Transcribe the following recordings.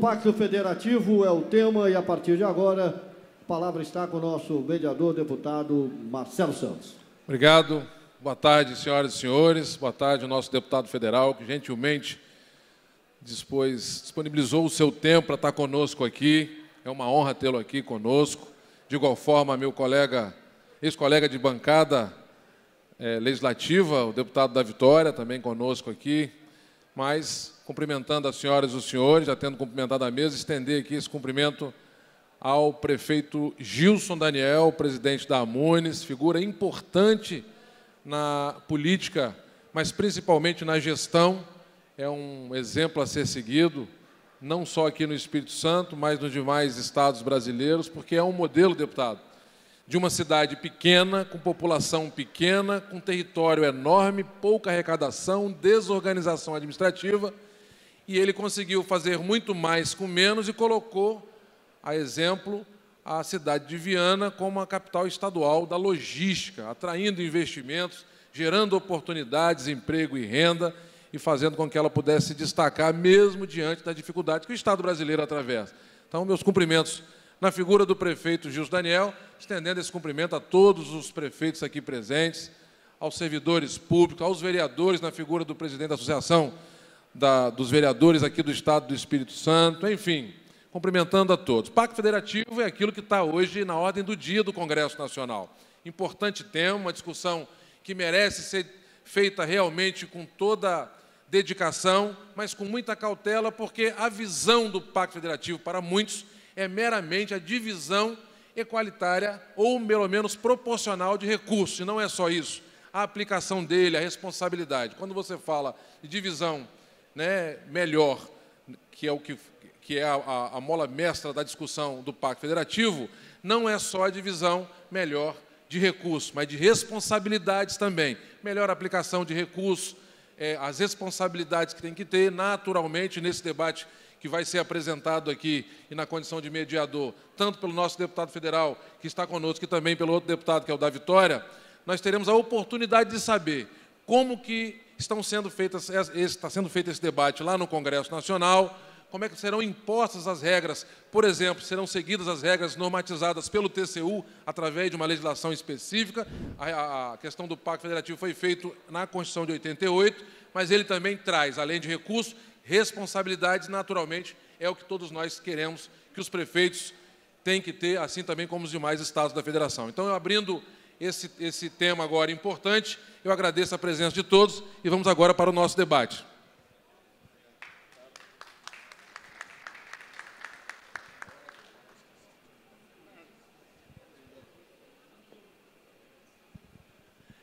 Pacto Federativo é o tema e, a partir de agora, a palavra está com o nosso mediador, deputado Marcelo Santos. Obrigado. Boa tarde, senhoras e senhores. Boa tarde ao nosso deputado federal, que gentilmente disponibilizou o seu tempo para estar conosco aqui. É uma honra tê-lo aqui conosco. De igual forma, meu colega, ex-colega de bancada legislativa, o deputado da Vitória, também conosco aqui. Mas, cumprimentando as senhoras e os senhores, já tendo cumprimentado a mesa, estender aqui esse cumprimento ao prefeito Gilson Daniel, presidente da Amunis, figura importante na política, mas principalmente na gestão. É um exemplo a ser seguido, não só aqui no Espírito Santo, mas nos demais estados brasileiros, porque é um modelo, deputado, de uma cidade pequena, com população pequena, com território enorme, pouca arrecadação, desorganização administrativa, e ele conseguiu fazer muito mais com menos e colocou, a exemplo, a cidade de Viana como a capital estadual da logística, atraindo investimentos, gerando oportunidades, emprego e renda, e fazendo com que ela pudesse se destacar, mesmo diante das dificuldades que o Estado brasileiro atravessa. Então, meus cumprimentos na figura do prefeito Gilson Daniel, estendendo esse cumprimento a todos os prefeitos aqui presentes, aos servidores públicos, aos vereadores, na figura do presidente da Associação dos Vereadores aqui do Estado do Espírito Santo, enfim, cumprimentando a todos. O Pacto Federativo é aquilo que está hoje na ordem do dia do Congresso Nacional. Importante tema, uma discussão que merece ser feita realmente com toda dedicação, mas com muita cautela, porque a visão do Pacto Federativo, para muitos, é meramente a divisão equalitária ou, pelo menos, proporcional de recursos. E não é só isso. A aplicação dele, a responsabilidade. Quando você fala de divisão melhor, que é a mola mestra da discussão do Pacto Federativo, não é só a divisão melhor de recursos, mas de responsabilidades também. Melhor aplicação de recursos, as responsabilidades que tem que ter, naturalmente, nesse debate que vai ser apresentado aqui e na condição de mediador, tanto pelo nosso deputado federal, que está conosco, e também pelo outro deputado, que é o da Vitória, nós teremos a oportunidade de saber como que está sendo feito esse debate lá no Congresso Nacional, como é que serão impostas as regras, por exemplo, serão seguidas as regras normatizadas pelo TCU através de uma legislação específica. A questão do Pacto Federativo foi feito na Constituição de 88, mas ele também traz, além de recursos, responsabilidades, naturalmente, é o que todos nós queremos que os prefeitos têm que ter, assim também como os demais estados da federação. Então, eu abrindo esse tema agora importante, eu agradeço a presença de todos e vamos agora para o nosso debate.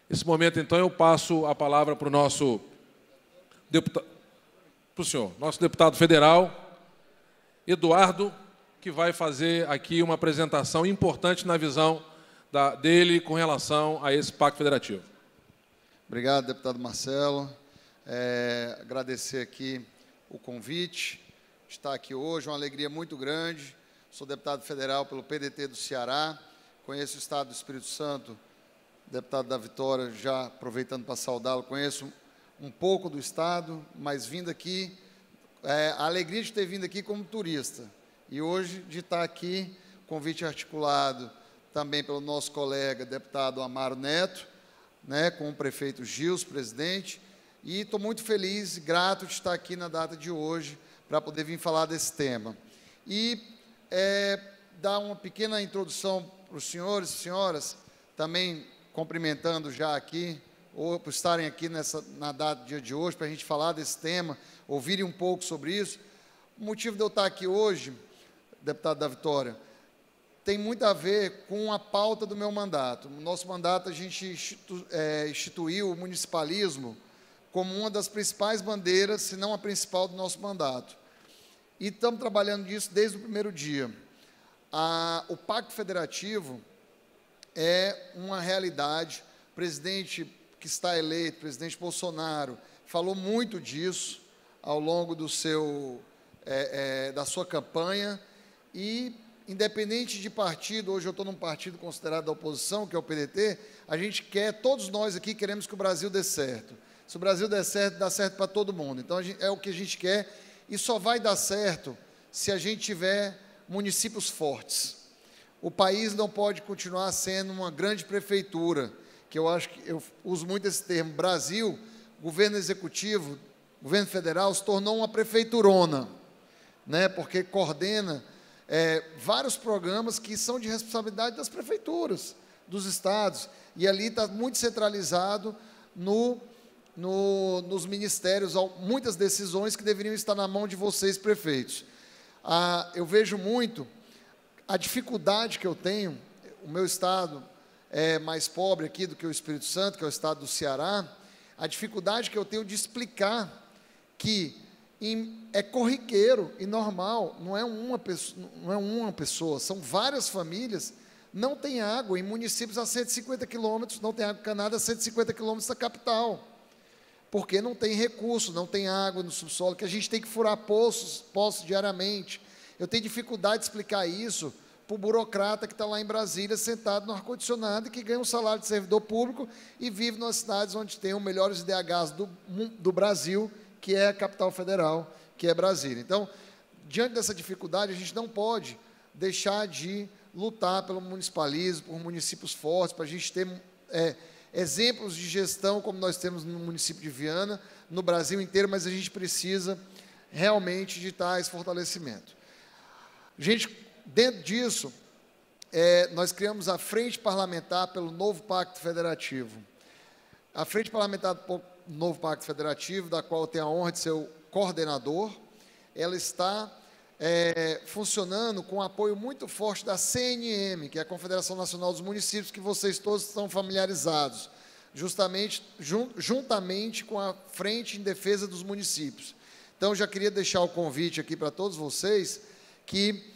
Nesse momento, então, eu passo a palavra para o nosso deputado, para o senhor, nosso deputado federal, Eduardo, que vai fazer aqui uma apresentação importante na visão dele com relação a esse Pacto Federativo. Obrigado, deputado Marcelo. Agradecer aqui o convite, estar aqui hoje, uma alegria muito grande. Sou deputado federal pelo PDT do Ceará, conheço o Estado do Espírito Santo, deputado da Vitória, já aproveitando para saudá-lo, conheço um pouco do Estado, mas vindo aqui, a alegria de ter vindo aqui como turista. E hoje de estar aqui, convite articulado também pelo nosso colega, deputado Amaro Neto, com o prefeito Gilson, presidente, e estou muito feliz e grato de estar aqui na data de hoje para poder vir falar desse tema. E dar uma pequena introdução para os senhores e senhoras, também cumprimentando já aqui, ou por estarem aqui na data do dia de hoje, para a gente falar desse tema, ouvirem um pouco sobre isso. O motivo de eu estar aqui hoje, deputado da Vitória, tem muito a ver com a pauta do meu mandato. No nosso mandato, a gente instituiu o municipalismo como uma das principais bandeiras, se não a principal do nosso mandato. E estamos trabalhando nisso desde o primeiro dia. O Pacto Federativo é uma realidade. O presidente que está eleito, o presidente Bolsonaro, falou muito disso ao longo da sua campanha e, independente de partido, hoje eu estou num partido considerado da oposição, que é o PDT, a gente quer, todos nós aqui queremos que o Brasil dê certo. Se o Brasil der certo, dá certo para todo mundo. Então, é o que a gente quer e só vai dar certo se a gente tiver municípios fortes. O país não pode continuar sendo uma grande prefeitura, que eu acho que eu uso muito esse termo. Brasil, governo executivo, governo federal, se tornou uma prefeiturona, né? Porque coordena vários programas que são de responsabilidade das prefeituras, dos estados, e ali está muito centralizado nos ministérios, muitas decisões que deveriam estar na mão de vocês, prefeitos. Eu vejo muito a dificuldade que eu tenho. O meu estado é mais pobre aqui do que o Espírito Santo, que é o estado do Ceará. A dificuldade que eu tenho de explicar que é corriqueiro e normal, não é uma pessoa, são várias famílias, não tem água em municípios a 150 quilômetros, não tem água encanada a 150 quilômetros da capital, porque não tem recurso, não tem água no subsolo, que a gente tem que furar poços diariamente. Eu tenho dificuldade de explicar isso para o burocrata que está lá em Brasília, sentado no ar-condicionado, e que ganha um salário de servidor público e vive nas cidades onde tem os melhores IDHs do Brasil, que é a capital federal, que é Brasília. Então, diante dessa dificuldade, a gente não pode deixar de lutar pelo municipalismo, por municípios fortes, para a gente ter exemplos de gestão, como nós temos no município de Viana, no Brasil inteiro, mas a gente precisa realmente de esse fortalecimento. Gente, dentro disso, nós criamos a Frente Parlamentar pelo Novo Pacto Federativo. A Frente Parlamentar pelo Novo Pacto Federativo, da qual eu tenho a honra de ser o coordenador, ela está funcionando com um apoio muito forte da CNM, que é a Confederação Nacional dos Municípios, que vocês todos estão familiarizados, juntamente com a Frente em Defesa dos Municípios. Então, eu já queria deixar o convite aqui para todos vocês, que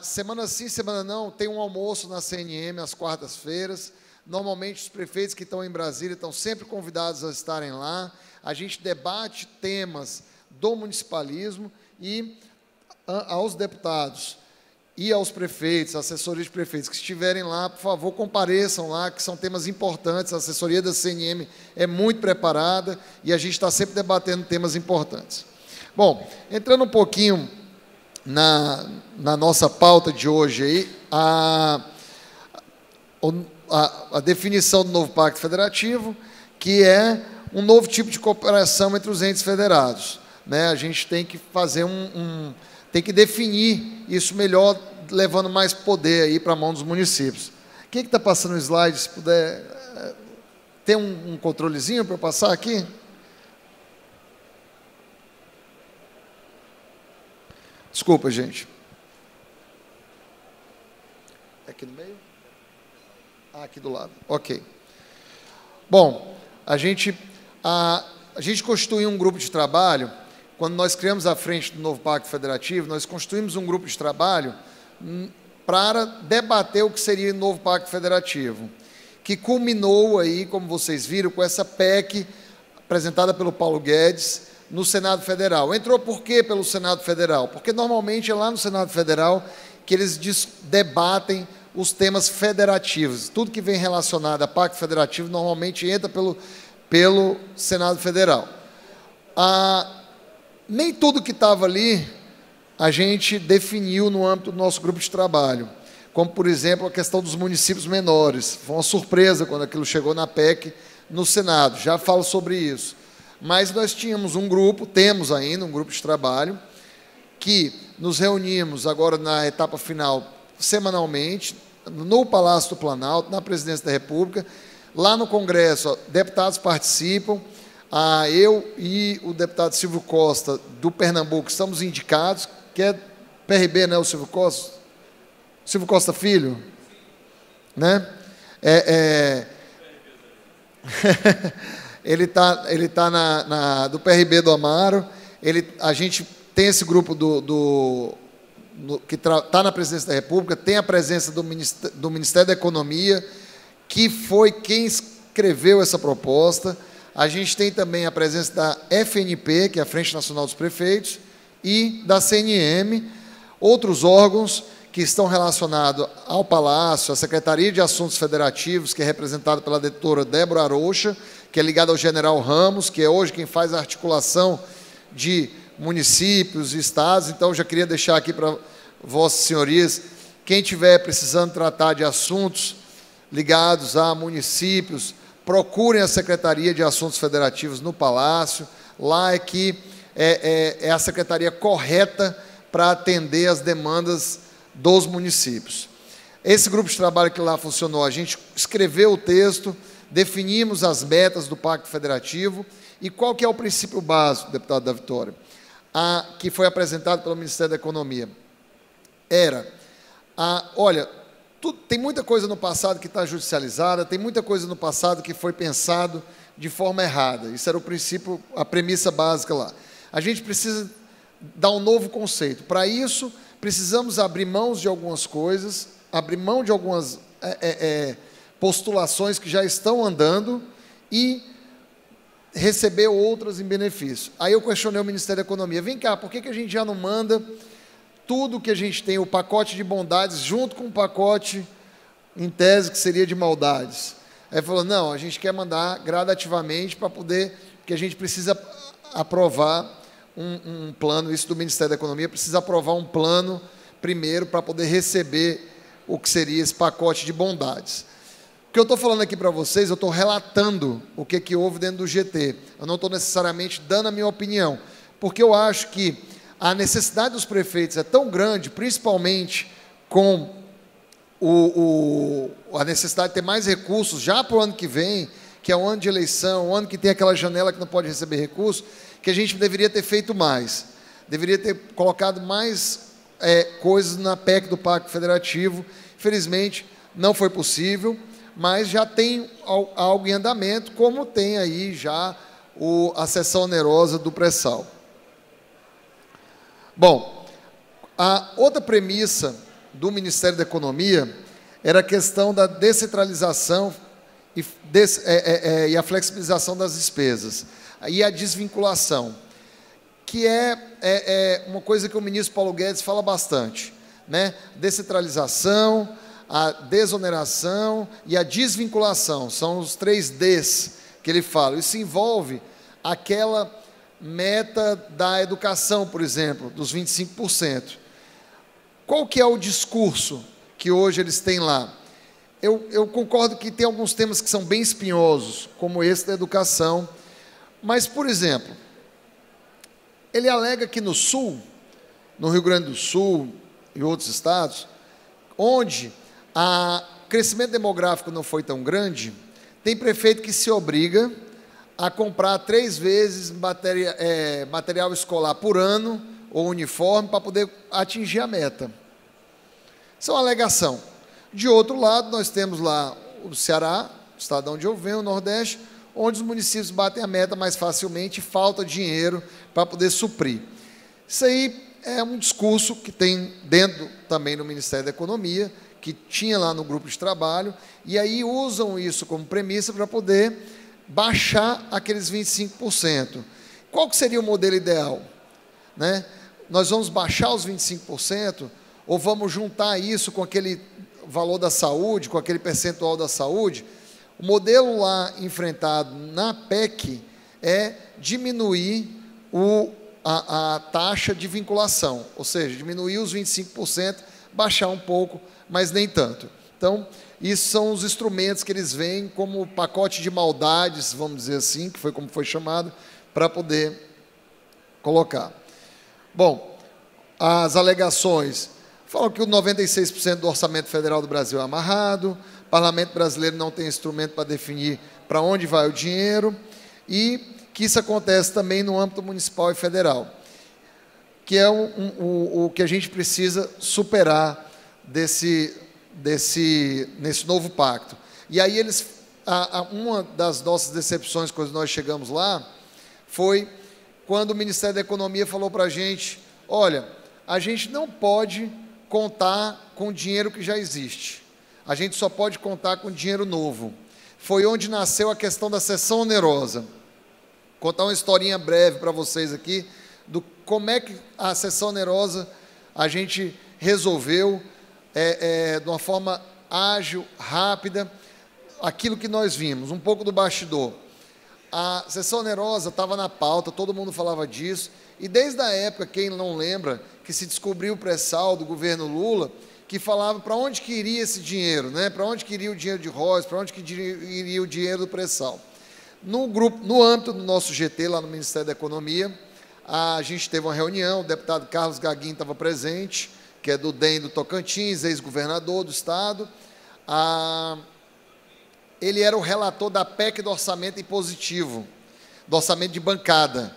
semana sim, semana não, tem um almoço na CNM às quartas-feiras. Normalmente, os prefeitos que estão em Brasília estão sempre convidados a estarem lá. A gente debate temas do municipalismo e aos deputados e aos prefeitos, assessorias de prefeitos que estiverem lá, por favor, compareçam lá, que são temas importantes. A assessoria da CNM é muito preparada e a gente está sempre debatendo temas importantes. Bom, entrando um pouquinho na nossa pauta de hoje, aí, a definição do novo Pacto Federativo, que é um novo tipo de cooperação entre os entes federados, né? A gente tem que fazer tem que definir isso melhor, levando mais poder aí para a mão dos municípios. Quem está passando o slide, se puder, tem um controlezinho para eu passar aqui? Desculpa, gente. É aqui no meio? Aqui do lado. Ok. Bom, a gente constituiu um grupo de trabalho. Quando nós criamos a frente do novo Pacto Federativo, nós constituímos um grupo de trabalho para debater o que seria o novo Pacto Federativo, que culminou aí, como vocês viram, com essa PEC apresentada pelo Paulo Guedes no Senado Federal. Entrou por quê pelo Senado Federal? Porque normalmente é lá no Senado Federal que eles debatem os temas federativos. Tudo que vem relacionado a Pacto Federativo normalmente entra pelo Senado Federal. Nem tudo que estava ali a gente definiu no âmbito do nosso grupo de trabalho, como, por exemplo, a questão dos municípios menores. Foi uma surpresa quando aquilo chegou na PEC no Senado, já falo sobre isso. Mas nós tínhamos temos ainda um grupo de trabalho, que nos reunimos agora na etapa final, semanalmente, no Palácio do Planalto, na Presidência da República. Lá no Congresso, deputados participam. Eu e o deputado Silvio Costa, do Pernambuco, estamos indicados, que é PRB, né, o Silvio Costa? Silvio Costa Filho? Né? Ele tá do PRB do Amaro. A gente tem esse grupo que está na Presidência da República, tem a presença do Ministério da Economia, que foi quem escreveu essa proposta. A gente tem também a presença da FNP, que é a Frente Nacional dos Prefeitos, e da CNM, outros órgãos que estão relacionados ao Palácio, a Secretaria de Assuntos Federativos, que é representada pela doutora Débora Arouxa, que é ligada ao general Ramos, que é hoje quem faz a articulação de municípios e estados. Então, já queria deixar aqui para vossas senhorias, quem estiver precisando tratar de assuntos ligados a municípios, procurem a Secretaria de Assuntos Federativos no Palácio. Lá é a secretaria correta para atender as demandas dos municípios. Esse grupo de trabalho que lá funcionou, a gente escreveu o texto, definimos as metas do Pacto Federativo. E qual que é o princípio básico, deputado da Vitória, que foi apresentado pelo Ministério da Economia? Olha, tem muita coisa no passado que está judicializada, tem muita coisa no passado que foi pensado de forma errada. Isso era o princípio, a premissa básica lá. A gente precisa dar um novo conceito. Para isso, precisamos abrir mão de algumas coisas, abrir mão de algumas postulações que já estão andando e receber outras em benefício. Aí eu questionei o Ministério da Economia, vem cá, por que a gente já não manda tudo que a gente tem, o pacote de bondades, junto com o pacote, em tese, que seria de maldades? Aí falou, não, a gente quer mandar gradativamente para poder, porque a gente precisa aprovar um plano, isso do Ministério da Economia, precisa aprovar um plano primeiro para poder receber o que seria esse pacote de bondades. O que eu estou falando aqui para vocês, eu estou relatando o que houve dentro do GT. Eu não estou necessariamente dando a minha opinião, porque eu acho que a necessidade dos prefeitos é tão grande, principalmente com a necessidade de ter mais recursos já para o ano que vem, que é o ano de eleição, o ano que tem aquela janela que não pode receber recursos, que a gente deveria ter feito mais. Deveria ter colocado mais coisas na PEC do Pacto Federativo. Infelizmente, não foi possível, mas já tem algo em andamento, como tem aí já a cessão onerosa do pré-sal. Bom, a outra premissa do Ministério da Economia era a questão da descentralização e a flexibilização das despesas, e a desvinculação, que é uma coisa que o ministro Paulo Guedes fala bastante, né? Descentralização, a desoneração e a desvinculação, são os 3 Ds que ele fala. Isso envolve aquela meta da educação, por exemplo, dos 25%. Qual que é o discurso que hoje eles têm lá? Eu concordo que tem alguns temas que são bem espinhosos, como esse da educação, mas, por exemplo, ele alega que no Sul, no Rio Grande do Sul e outros estados, onde o crescimento demográfico não foi tão grande, tem prefeito que se obriga a comprar 3 vezes material escolar por ano, ou uniforme, para poder atingir a meta. Isso é uma alegação. De outro lado, nós temos lá o Ceará, o estado onde eu venho, o Nordeste, onde os municípios batem a meta mais facilmente e falta dinheiro para poder suprir. Isso aí é um discurso que tem dentro também no Ministério da Economia, que tinha lá no grupo de trabalho, e aí usam isso como premissa para poder baixar aqueles 25%. Qual que seria o modelo ideal? Né? Nós vamos baixar os 25%, ou vamos juntar isso com aquele valor da saúde, com aquele percentual da saúde? O modelo lá enfrentado na PEC é diminuir a taxa de vinculação, ou seja, diminuir os 25%, baixar um pouco, mas nem tanto. Então, isso são os instrumentos que eles veem como pacote de maldades, vamos dizer assim, que foi como foi chamado, para poder colocar. Bom, as alegações falam que o 96% do orçamento federal do Brasil é amarrado, o parlamento brasileiro não tem instrumento para definir para onde vai o dinheiro, e que isso acontece também no âmbito municipal e federal, que é o que a gente precisa superar nesse novo pacto. E aí uma das nossas decepções quando nós chegamos lá foi quando o Ministério da Economia falou para a gente, olha, a gente não pode contar com dinheiro que já existe, a gente só pode contar com dinheiro novo. Foi onde nasceu a questão da cessão onerosa. Vou contar uma historinha breve para vocês aqui, do como é que a cessão onerosa a gente resolveu, de uma forma ágil, rápida, aquilo que nós vimos, um pouco do bastidor. A cessão onerosa estava na pauta, todo mundo falava disso, E desde a época, quem não lembra, que se descobriu o pré-sal do governo Lula, que falava para onde que iria esse dinheiro, né? Para onde que iria o dinheiro de royalties, para onde que iria o dinheiro do pré-sal. No âmbito do nosso GT, lá no Ministério da Economia, a gente teve uma reunião, o deputado Carlos Gaguin estava presente, que é do DEM do Tocantins, ex-governador do estado. Ele era o relator da PEC do orçamento impositivo, do orçamento de bancada.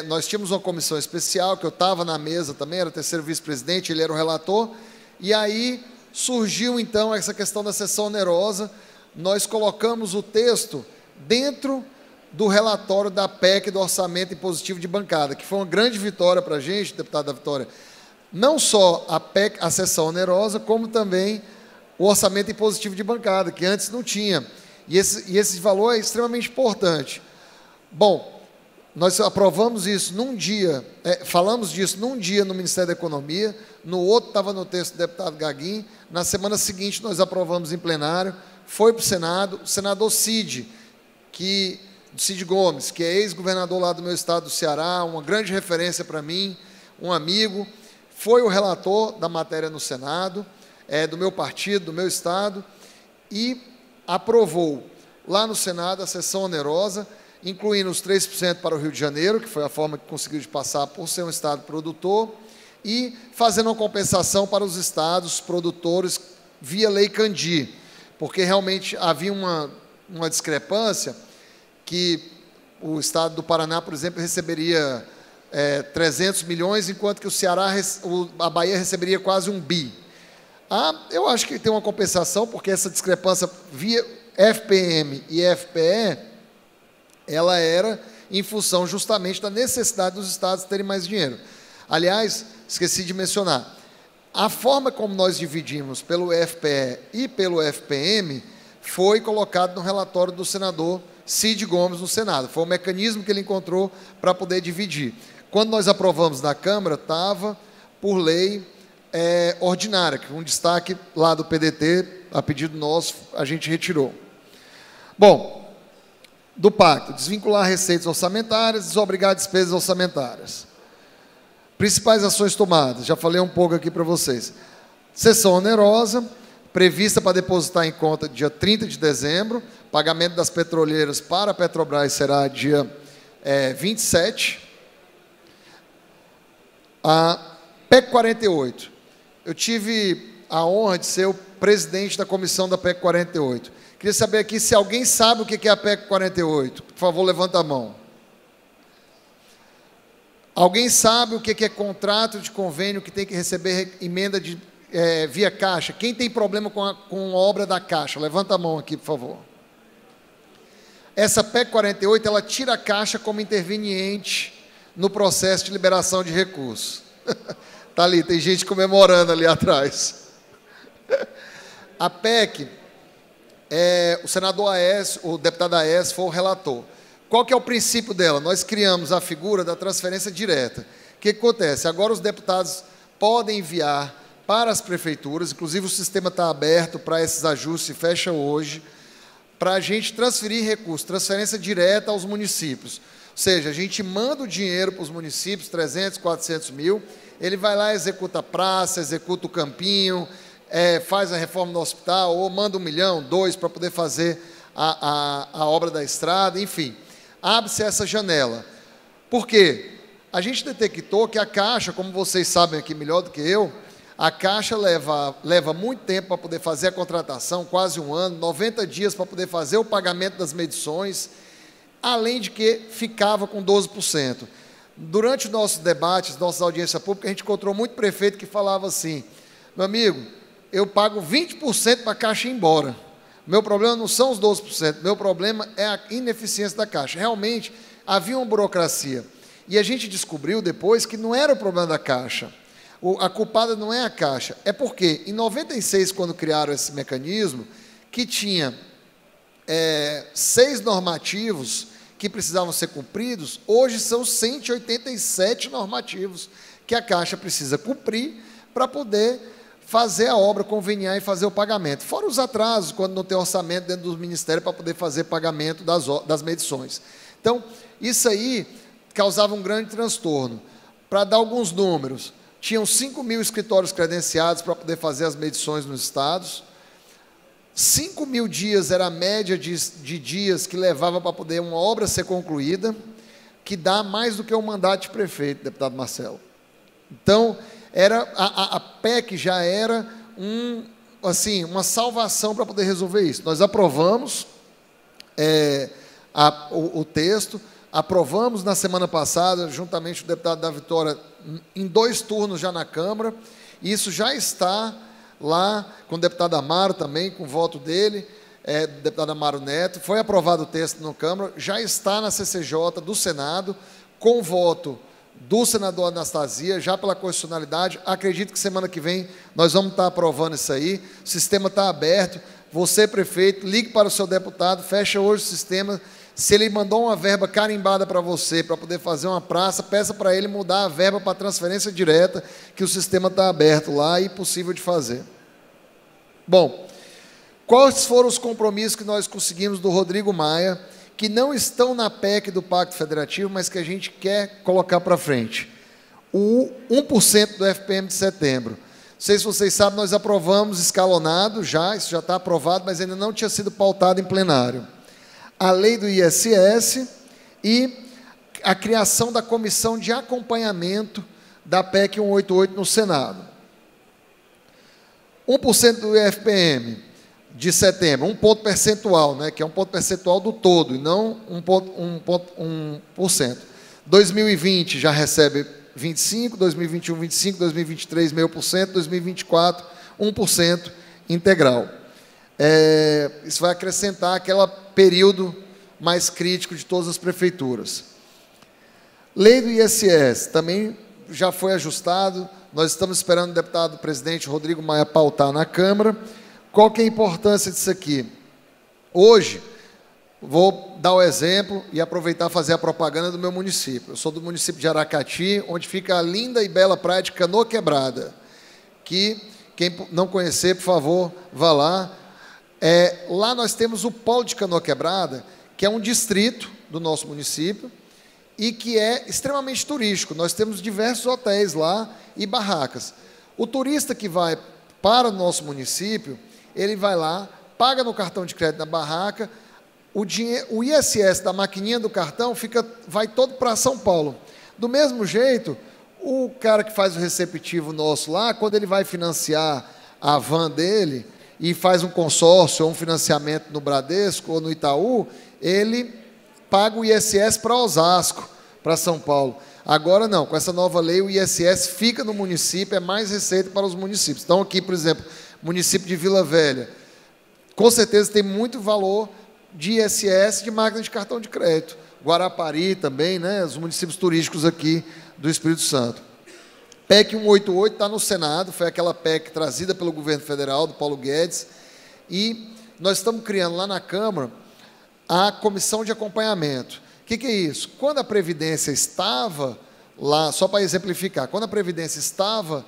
Nós tínhamos uma comissão especial, que eu estava na mesa também, era o terceiro vice-presidente, ele era o relator, e aí surgiu, então, essa questão da sessão onerosa. Nós colocamos o texto dentro do relatório da PEC do orçamento impositivo de bancada, que foi uma grande vitória para a gente, deputada Vitória. Não só a PEC, a sessão onerosa, como também o orçamento impositivo de bancada, que antes não tinha. E esse valor é extremamente importante. Bom, nós aprovamos isso num dia, falamos disso num dia no Ministério da Economia, no outro estava no texto do deputado Gaguin, na semana seguinte nós aprovamos em plenário, foi para o Senado, o senador Cid Gomes, que é ex-governador lá do meu estado do Ceará, uma grande referência para mim, um amigo, foi o relator da matéria no Senado, do meu partido, do meu estado, e aprovou lá no Senado a sessão onerosa, incluindo os 3% para o Rio de Janeiro, que foi a forma que conseguiu de passar por ser um estado produtor, e fazendo uma compensação para os estados produtores via Lei Candir, porque realmente havia uma discrepância, que o estado do Paraná, por exemplo, receberia 300 milhões, enquanto que o Ceará, a Bahia receberia quase 1 bi. Eu acho que tem uma compensação, porque essa discrepância via FPM e FPE, ela era em função justamente da necessidade dos estados terem mais dinheiro. Aliás, esqueci de mencionar, a forma como nós dividimos pelo FPE e pelo FPM foi colocado no relatório do senador Cid Gomes no Senado. Foi o mecanismo que ele encontrou para poder dividir. Quando nós aprovamos na Câmara, estava por lei ordinária, que foi um destaque lá do PDT, a pedido nosso, a gente retirou. Bom, do pacto, desvincular receitas orçamentárias, desobrigar despesas orçamentárias. Principais ações tomadas, já falei um pouco aqui para vocês. Sessão onerosa, prevista para depositar em conta dia 30 de dezembro, pagamento das petroleiras para a Petrobras será dia 27. A PEC 48. Eu tive a honra de ser o presidente da comissão da PEC 48. Queria saber aqui se alguém sabe o que é a PEC 48. Por favor, levanta a mão. Alguém sabe o que é contrato de convênio que tem que receber emenda via Caixa? Quem tem problema com a obra da Caixa? Levanta a mão aqui, por favor. Essa PEC 48, ela tira a Caixa como interveniente no processo de liberação de recursos. Está ali, tem gente comemorando ali atrás. A PEC, o senador Aécio, o deputado Aécio foi o relator. Qual que é o princípio dela? Nós criamos a figura da transferência direta. O que acontece? Agora os deputados podem enviar para as prefeituras, inclusive o sistema está aberto para esses ajustes, fecha hoje, para a gente transferir recursos, transferência direta aos municípios. Ou seja, a gente manda o dinheiro para os municípios, 300, 400 mil, ele vai lá, executa a praça, executa o campinho, faz a reforma do hospital, ou manda 1 milhão, 2, para poder fazer a obra da estrada, enfim. Abre-se essa janela. Por quê? A gente detectou que a Caixa, como vocês sabem aqui melhor do que eu, a Caixa leva muito tempo para poder fazer a contratação, quase 1 ano, 90 dias para poder fazer o pagamento das medições, além de que ficava com 12%. Durante os nossos debates, nossas audiências públicas, a gente encontrou muito prefeito que falava assim: meu amigo, eu pago 20% para a Caixa ir embora. Meu problema não são os 12%, meu problema é a ineficiência da Caixa. Realmente, havia uma burocracia. E a gente descobriu depois que não era o problema da Caixa. A culpada não é a Caixa. É porque, em 96, quando criaram esse mecanismo, que tinha 6 normativos que precisavam ser cumpridos, hoje são 187 normativos que a Caixa precisa cumprir para poder fazer a obra, conveniar e fazer o pagamento. Fora os atrasos, quando não tem orçamento dentro do Ministério para poder fazer pagamento das medições. Então, isso aí causava um grande transtorno. Para dar alguns números, tinham 5.000 escritórios credenciados para poder fazer as medições nos estados. 5.000 dias era a média de dias que levava para poder uma obra ser concluída, que dá mais do que um mandato de prefeito, deputado Marcelo. Então, a PEC já era uma salvação para poder resolver isso. Nós aprovamos o texto, aprovamos na semana passada, juntamente com o deputado da Vitória, em 2 turnos já na Câmara. Isso já está lá com o deputado Amaro também, com o voto dele, do deputado Amaro Neto. Foi aprovado o texto na Câmara, já está na CCJ do Senado, com o voto do senador Anastasia, já pela constitucionalidade. Acredito que semana que vem nós vamos estar aprovando isso aí. O sistema está aberto. Você, prefeito, ligue para o seu deputado, fecha hoje o sistema. Se ele mandou uma verba carimbada para você, para poder fazer uma praça, peça para ele mudar a verba para transferência direta, que o sistema está aberto lá e possível de fazer. Bom, quais foram os compromissos que nós conseguimos do Rodrigo Maia, que não estão na PEC do Pacto Federativo, mas que a gente quer colocar para frente? O 1% do FPM de setembro. Não sei se vocês sabem, nós aprovamos escalonado já, isso já está aprovado, mas ainda não tinha sido pautado em plenário. A lei do ISS e a criação da comissão de acompanhamento da PEC 188 no Senado. 1% do FPM de setembro, 1 ponto percentual, né, que é 1 ponto percentual do todo, e não 1%. 2020 já recebe 25%, 2021, 25%, 2023, 0,5%, 2024, 1% integral. Isso vai acrescentar aquele período mais crítico de todas as prefeituras. Lei do ISS também já foi ajustado. Nós estamos esperando o deputado presidente Rodrigo Maia pautar na Câmara. Qual que é a importância disso aqui? Hoje, vou dar o exemplo e aproveitar e fazer a propaganda do meu município. Eu sou do município de Aracati, onde fica a linda e bela praia de Canoa Quebrada, que quem não conhecer, por favor, vá lá. Lá nós temos o Polo de Canoa Quebrada, que é um distrito do nosso município e que é extremamente turístico. Nós temos diversos hotéis lá e barracas. O turista que vai para o nosso município, ele vai lá, paga no cartão de crédito na barraca, o ISS da maquininha do cartão vai todo para São Paulo. Do mesmo jeito, o cara que faz o receptivo nosso lá, quando ele vai financiar a van dele e faz um consórcio ou um financiamento no Bradesco ou no Itaú, ele paga o ISS para Osasco, para São Paulo. Agora não, com essa nova lei o ISS fica no município, é mais receita para os municípios. Então aqui, por exemplo, município de Vila Velha, com certeza tem muito valor de ISS de máquina de cartão de crédito. Guarapari também, né, os municípios turísticos aqui do Espírito Santo. PEC 188 está no Senado, foi aquela PEC trazida pelo governo federal, do Paulo Guedes, e nós estamos criando lá na Câmara a comissão de acompanhamento. O que é isso? Quando a Previdência estava lá, só para exemplificar, quando a Previdência estava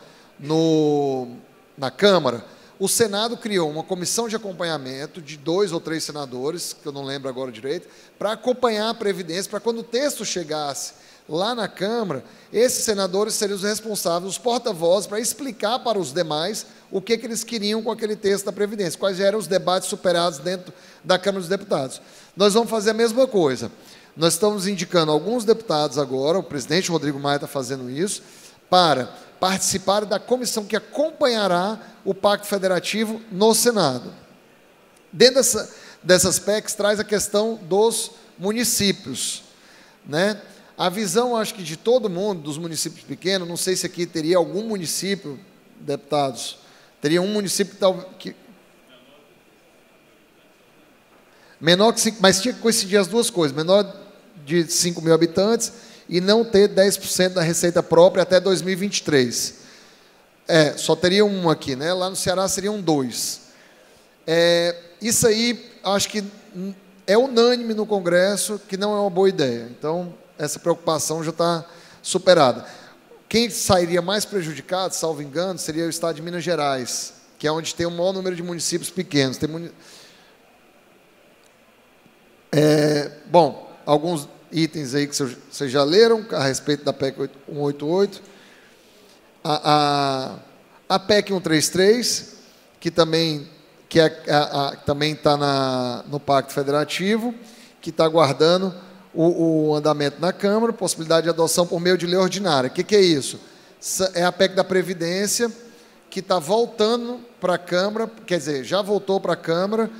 na Câmara, o Senado criou uma comissão de acompanhamento de 2 ou 3 senadores, que eu não lembro agora direito, para acompanhar a Previdência, para quando o texto chegasse lá na Câmara, esses senadores seriam os responsáveis, os porta-vozes, para explicar para os demais o que eles queriam com aquele texto da Previdência, quais eram os debates superados dentro da Câmara dos Deputados. Nós vamos fazer a mesma coisa. Nós estamos indicando alguns deputados agora, o presidente Rodrigo Maia está fazendo isso, para participar da comissão que acompanhará o Pacto Federativo no Senado. Dentro dessas PECs, traz a questão dos municípios, né? A visão, acho que de todo mundo, dos municípios pequenos, não sei se aqui teria algum município, deputados, teria um município que menor que 5, mas tinha que coincidir as duas coisas, menor de 5.000 habitantes e não ter 10% da receita própria até 2023. Só teria um aqui, né? Lá no Ceará seriam 2. Isso aí, acho que é unânime no Congresso que não é uma boa ideia. Então, essa preocupação já está superada. Quem sairia mais prejudicado, salvo engano, seria o estado de Minas Gerais, que é onde tem o maior número de municípios pequenos. Bom, alguns itens aí que vocês já leram a respeito da PEC 188. A PEC 133, que também está no Pacto Federativo, que está aguardando o andamento na Câmara, possibilidade de adoção por meio de lei ordinária. O que é isso? É a PEC da Previdência, que está voltando para a Câmara, quer dizer, já voltou para a Câmara,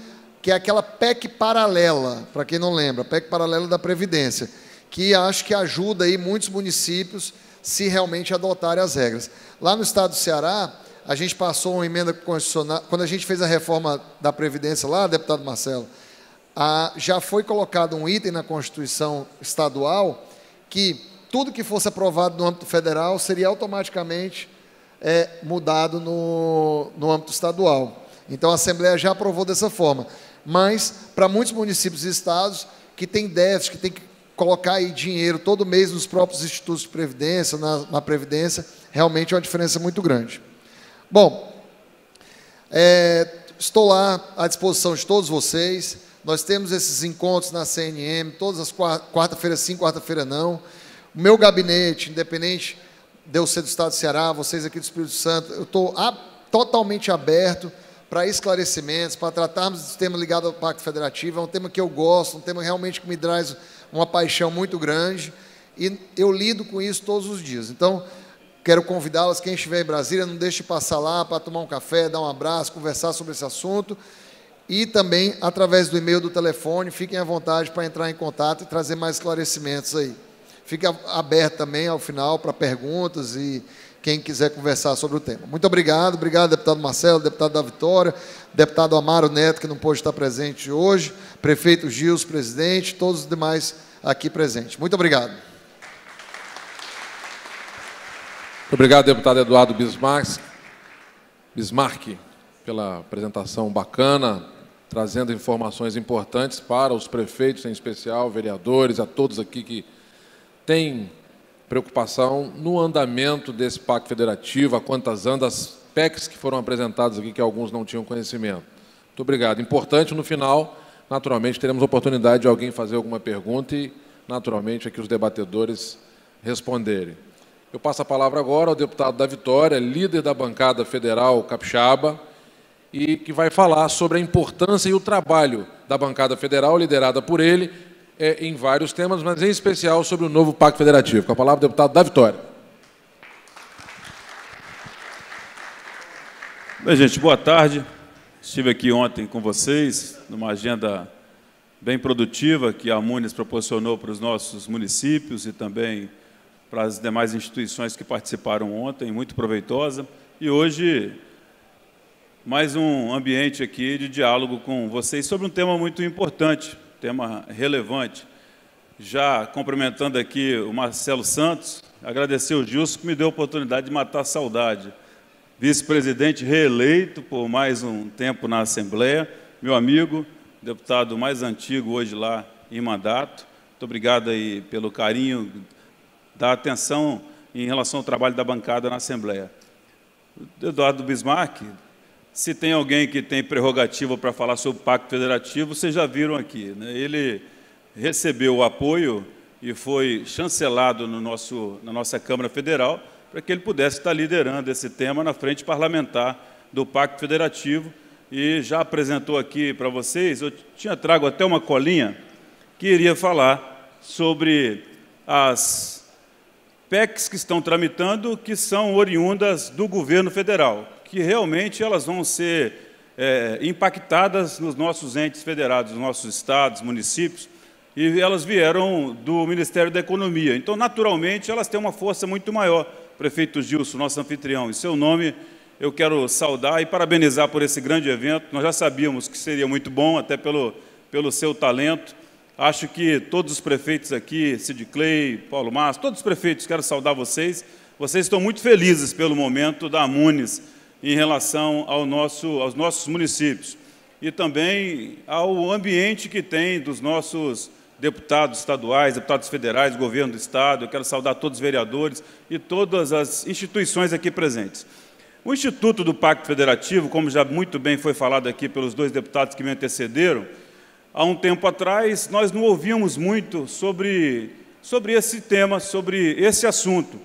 que é aquela PEC paralela, para quem não lembra, PEC paralela da Previdência, que acho que ajuda aí muitos municípios se realmente adotarem as regras. Lá no estado do Ceará, a gente passou uma emenda constitucional, quando a gente fez a reforma da Previdência lá, deputado Marcelo, já foi colocado um item na Constituição estadual que tudo que fosse aprovado no âmbito federal seria automaticamente mudado no âmbito estadual. Então, a Assembleia já aprovou dessa forma. Mas, para muitos municípios e estados que têm déficit, que tem que colocar aí dinheiro todo mês nos próprios institutos de previdência, na Previdência, realmente é uma diferença muito grande. Bom, estou lá à disposição de todos vocês. Nós temos esses encontros na CNM, todas as quarta-feira sim, quarta-feira não. O meu gabinete, independente de eu ser do Estado do Ceará, vocês aqui do Espírito Santo, eu estou totalmente aberto para esclarecimentos, para tratarmos desse tema ligado ao Pacto Federativo. É um tema que eu gosto, um tema realmente que me traz uma paixão muito grande, e eu lido com isso todos os dias. Então, quero convidá-las, quem estiver em Brasília, não deixe de passar lá para tomar um café, dar um abraço, conversar sobre esse assunto, e também, através do e-mail, do telefone, fiquem à vontade para entrar em contato e trazer mais esclarecimentos aí. Fica aberto também, ao final, para perguntas e quem quiser conversar sobre o tema. Muito obrigado, deputado Marcelo, deputado da Vitória, deputado Amaro Neto, que não pôde estar presente hoje, prefeito Gilson, presidente, todos os demais aqui presentes. Muito obrigado. Muito obrigado, deputado Eduardo Bismarck, pela apresentação bacana, trazendo informações importantes para os prefeitos, em especial, vereadores, a todos aqui que têm preocupação no andamento desse Pacto Federativo, a quantas andam as PECs que foram apresentadas aqui, que alguns não tinham conhecimento. Muito obrigado. Importante, no final, naturalmente, teremos oportunidade de alguém fazer alguma pergunta e, naturalmente, aqui os debatedores responderem. Eu passo a palavra agora ao deputado da Vitória, líder da bancada federal capixaba, e que vai falar sobre a importância e o trabalho da bancada federal, liderada por ele, em vários temas, mas em especial sobre o novo Pacto Federativo. Com a palavra, o deputado da Vitória. Bem, gente, boa tarde. Estive aqui ontem com vocês, numa agenda bem produtiva que a Munis proporcionou para os nossos municípios e também para as demais instituições que participaram ontem, muito proveitosa. E hoje, mais um ambiente aqui de diálogo com vocês sobre um tema muito importante, tema relevante. Já cumprimentando aqui o Marcelo Santos, agradecer o Gilson que me deu a oportunidade de matar a saudade. Vice-presidente reeleito por mais um tempo na Assembleia, meu amigo, deputado mais antigo hoje lá em mandato. Muito obrigado aí pelo carinho, da atenção em relação ao trabalho da bancada na Assembleia. Eduardo Bismarck, se tem alguém que tem prerrogativa para falar sobre o Pacto Federativo, vocês já viram aqui, né? Ele recebeu o apoio e foi chancelado na nossa Câmara Federal para que ele pudesse estar liderando esse tema na frente parlamentar do Pacto Federativo, e já apresentou aqui para vocês, eu trago até uma colinha que iria falar sobre as PECs que estão tramitando, que são oriundas do governo federal, que realmente elas vão ser impactadas nos nossos entes federados, nos nossos estados, municípios, e elas vieram do Ministério da Economia. Então, naturalmente, elas têm uma força muito maior. Prefeito Gilson, nosso anfitrião, em seu nome, eu quero saudar e parabenizar por esse grande evento. Nós já sabíamos que seria muito bom, até pelo seu talento. Acho que todos os prefeitos aqui, Cid Clay, Paulo Márcio, todos os prefeitos, quero saudar vocês. Vocês estão muito felizes pelo momento da Munis em relação aos nossos municípios e também ao ambiente que tem dos nossos deputados estaduais, deputados federais, governo do Estado. Eu quero saudar todos os vereadores e todas as instituições aqui presentes. O Instituto do Pacto Federativo, como já muito bem foi falado aqui pelos dois deputados que me antecederam, há um tempo atrás, nós não ouvíamos muito sobre esse tema, sobre esse assunto.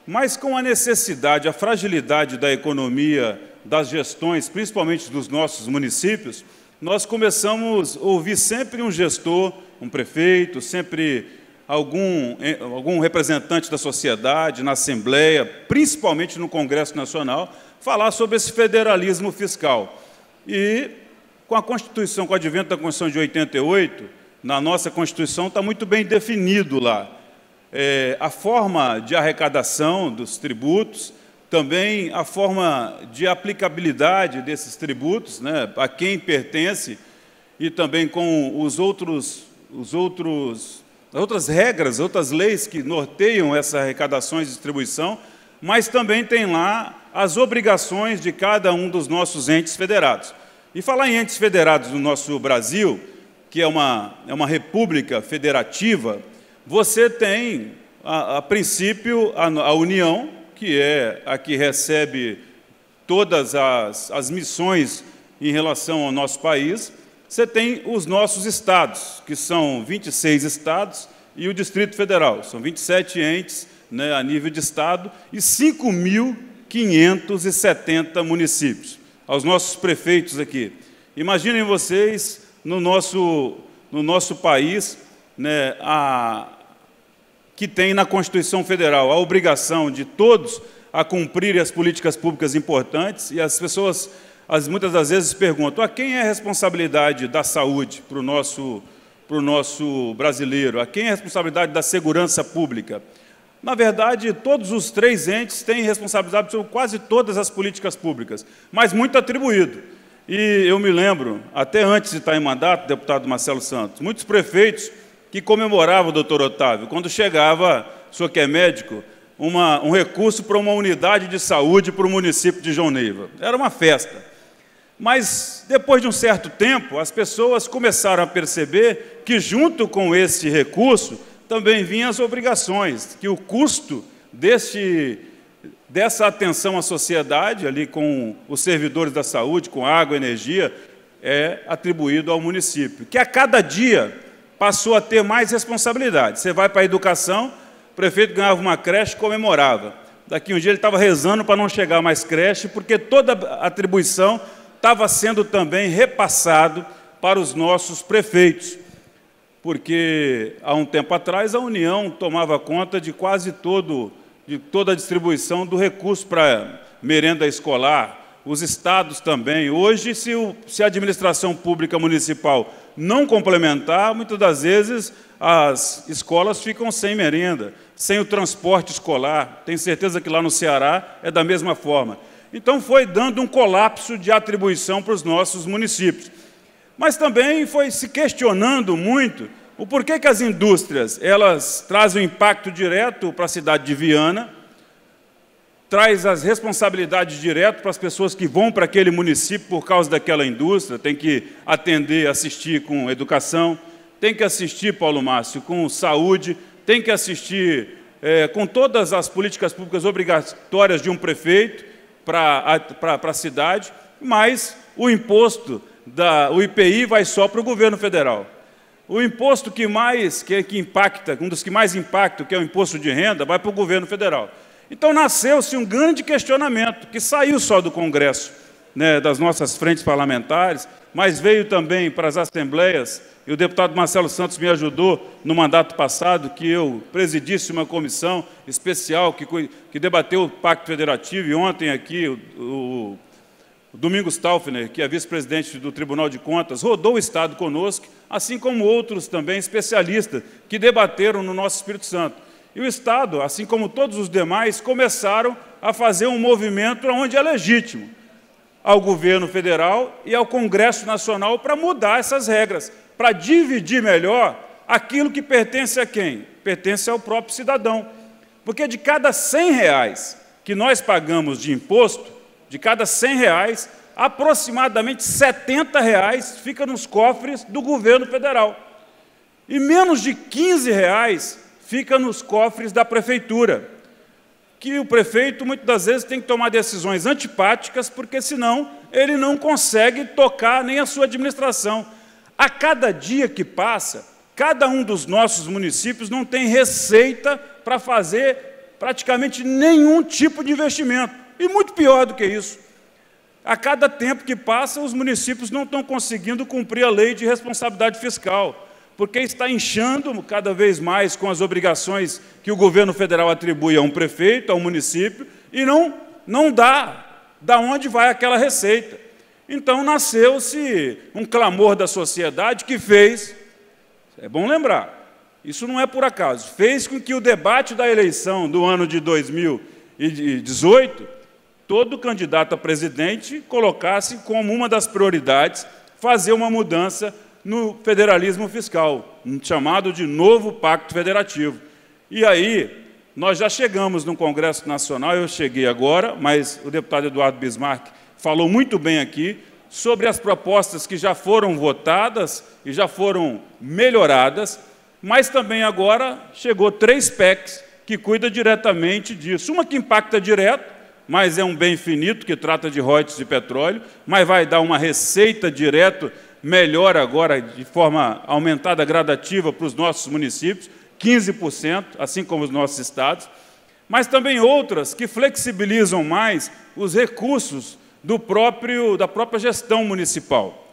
Mas com a necessidade, a fragilidade da economia, das gestões, principalmente dos nossos municípios, nós começamos a ouvir sempre um gestor, um prefeito, sempre algum representante da sociedade, na Assembleia, principalmente no Congresso Nacional, falar sobre esse federalismo fiscal. E com a Constituição, com o advento da Constituição de 88, na nossa Constituição está muito bem definido lá a forma de arrecadação dos tributos, também a forma de aplicabilidade desses tributos, né, a quem pertence, e também com as outras regras, outras leis que norteiam essas arrecadações e distribuição, mas também tem lá as obrigações de cada um dos nossos entes federados. E falar em entes federados no nosso Brasil, que é uma república federativa, você tem, a princípio, a União, que é a que recebe todas as missões em relação ao nosso país. Você tem os nossos estados, que são 26 estados, e o Distrito Federal. São 27 entes, né, a nível de estado, e 5.570 municípios. Aos nossos prefeitos aqui. Imaginem vocês, no nosso país, né, que tem na Constituição Federal a obrigação de todos a cumprir as políticas públicas importantes, e as pessoas, muitas das vezes, perguntam: a quem é a responsabilidade da saúde para o nosso brasileiro? A quem é a responsabilidade da segurança pública? Na verdade, todos os três entes têm responsabilidade sobre quase todas as políticas públicas, mas muito atribuído. E eu me lembro, até antes de estar em mandato, deputado Marcelo Santos, muitos prefeitos que comemoravam o doutor Otávio, quando chegava, o senhor que é médico, um recurso para uma unidade de saúde para o município de João Neiva. Era uma festa. Mas, depois de um certo tempo, as pessoas começaram a perceber que, junto com esse recurso, também vinham as obrigações, que o custo dessa atenção à sociedade, ali com os servidores da saúde, com água, energia, é atribuído ao município, que a cada dia passou a ter mais responsabilidade. Você vai para a educação, o prefeito ganhava uma creche e comemorava. Daqui um dia ele estava rezando para não chegar mais creche, porque toda a atribuição estava sendo também repassado para os nossos prefeitos. Porque, há um tempo atrás, a União tomava conta de quase toda a distribuição do recurso para merenda escolar, os estados também. Hoje, se a administração pública municipal não complementar, muitas das vezes as escolas ficam sem merenda, sem o transporte escolar. Tenho certeza que lá no Ceará é da mesma forma. Então, foi dando um colapso de atribuição para os nossos municípios. Mas também foi se questionando muito o porquê que as indústrias elas trazem um impacto direto para a cidade de Viana, traz as responsabilidades direto para as pessoas que vão para aquele município por causa daquela indústria, tem que atender, assistir com educação, tem que assistir, Paulo Márcio, com saúde, tem que assistir com todas as políticas públicas obrigatórias de um prefeito para a cidade, mas o imposto o IPI vai só para o governo federal. O imposto que impacta, um dos que mais impacta, que é o imposto de renda, vai para o governo federal. Então, nasceu-se um grande questionamento, que saiu só do Congresso, né, das nossas frentes parlamentares, mas veio também para as assembleias, e o deputado Marcelo Santos me ajudou no mandato passado, que eu presidisse uma comissão especial que debateu o Pacto Federativo, e ontem aqui o Domingos Taufner, que é vice-presidente do Tribunal de Contas, rodou o Estado conosco, assim como outros também especialistas que debateram no nosso Espírito Santo. E o Estado, assim como todos os demais, começaram a fazer um movimento onde é legítimo ao governo federal e ao Congresso Nacional para mudar essas regras, para dividir melhor aquilo que pertence a quem? Pertence ao próprio cidadão. Porque de cada R$100 que nós pagamos de imposto, de cada R$100, aproximadamente R$70 fica nos cofres do governo federal. E menos de R$15 fica nos cofres da prefeitura, que o prefeito, muitas das vezes, tem que tomar decisões antipáticas, porque, senão, ele não consegue tocar nem a sua administração. A cada dia que passa, cada um dos nossos municípios não tem receita para fazer praticamente nenhum tipo de investimento. E muito pior do que isso, a cada tempo que passa, os municípios não estão conseguindo cumprir a lei de responsabilidade fiscal, porque está inchando cada vez mais com as obrigações que o governo federal atribui a um prefeito, a um município, e não dá da onde vai aquela receita. Então, nasceu-se um clamor da sociedade que fez, é bom lembrar, isso não é por acaso, fez com que o debate da eleição do ano de 2018, todo candidato a presidente colocasse como uma das prioridades fazer uma mudança no federalismo fiscal, chamado de novo Pacto Federativo. E aí, nós já chegamos no Congresso Nacional, eu cheguei agora, mas o deputado Eduardo Bismarck falou muito bem aqui sobre as propostas que já foram votadas e já foram melhoradas, mas também agora chegou 3 PECs que cuidam diretamente disso. Uma que impacta direto, mas é um bem finito, que trata de royalties de petróleo, mas vai dar uma receita direto melhor agora, de forma aumentada, gradativa, para os nossos municípios, 15%, assim como os nossos estados, mas também outras que flexibilizam mais os recursos da própria gestão municipal.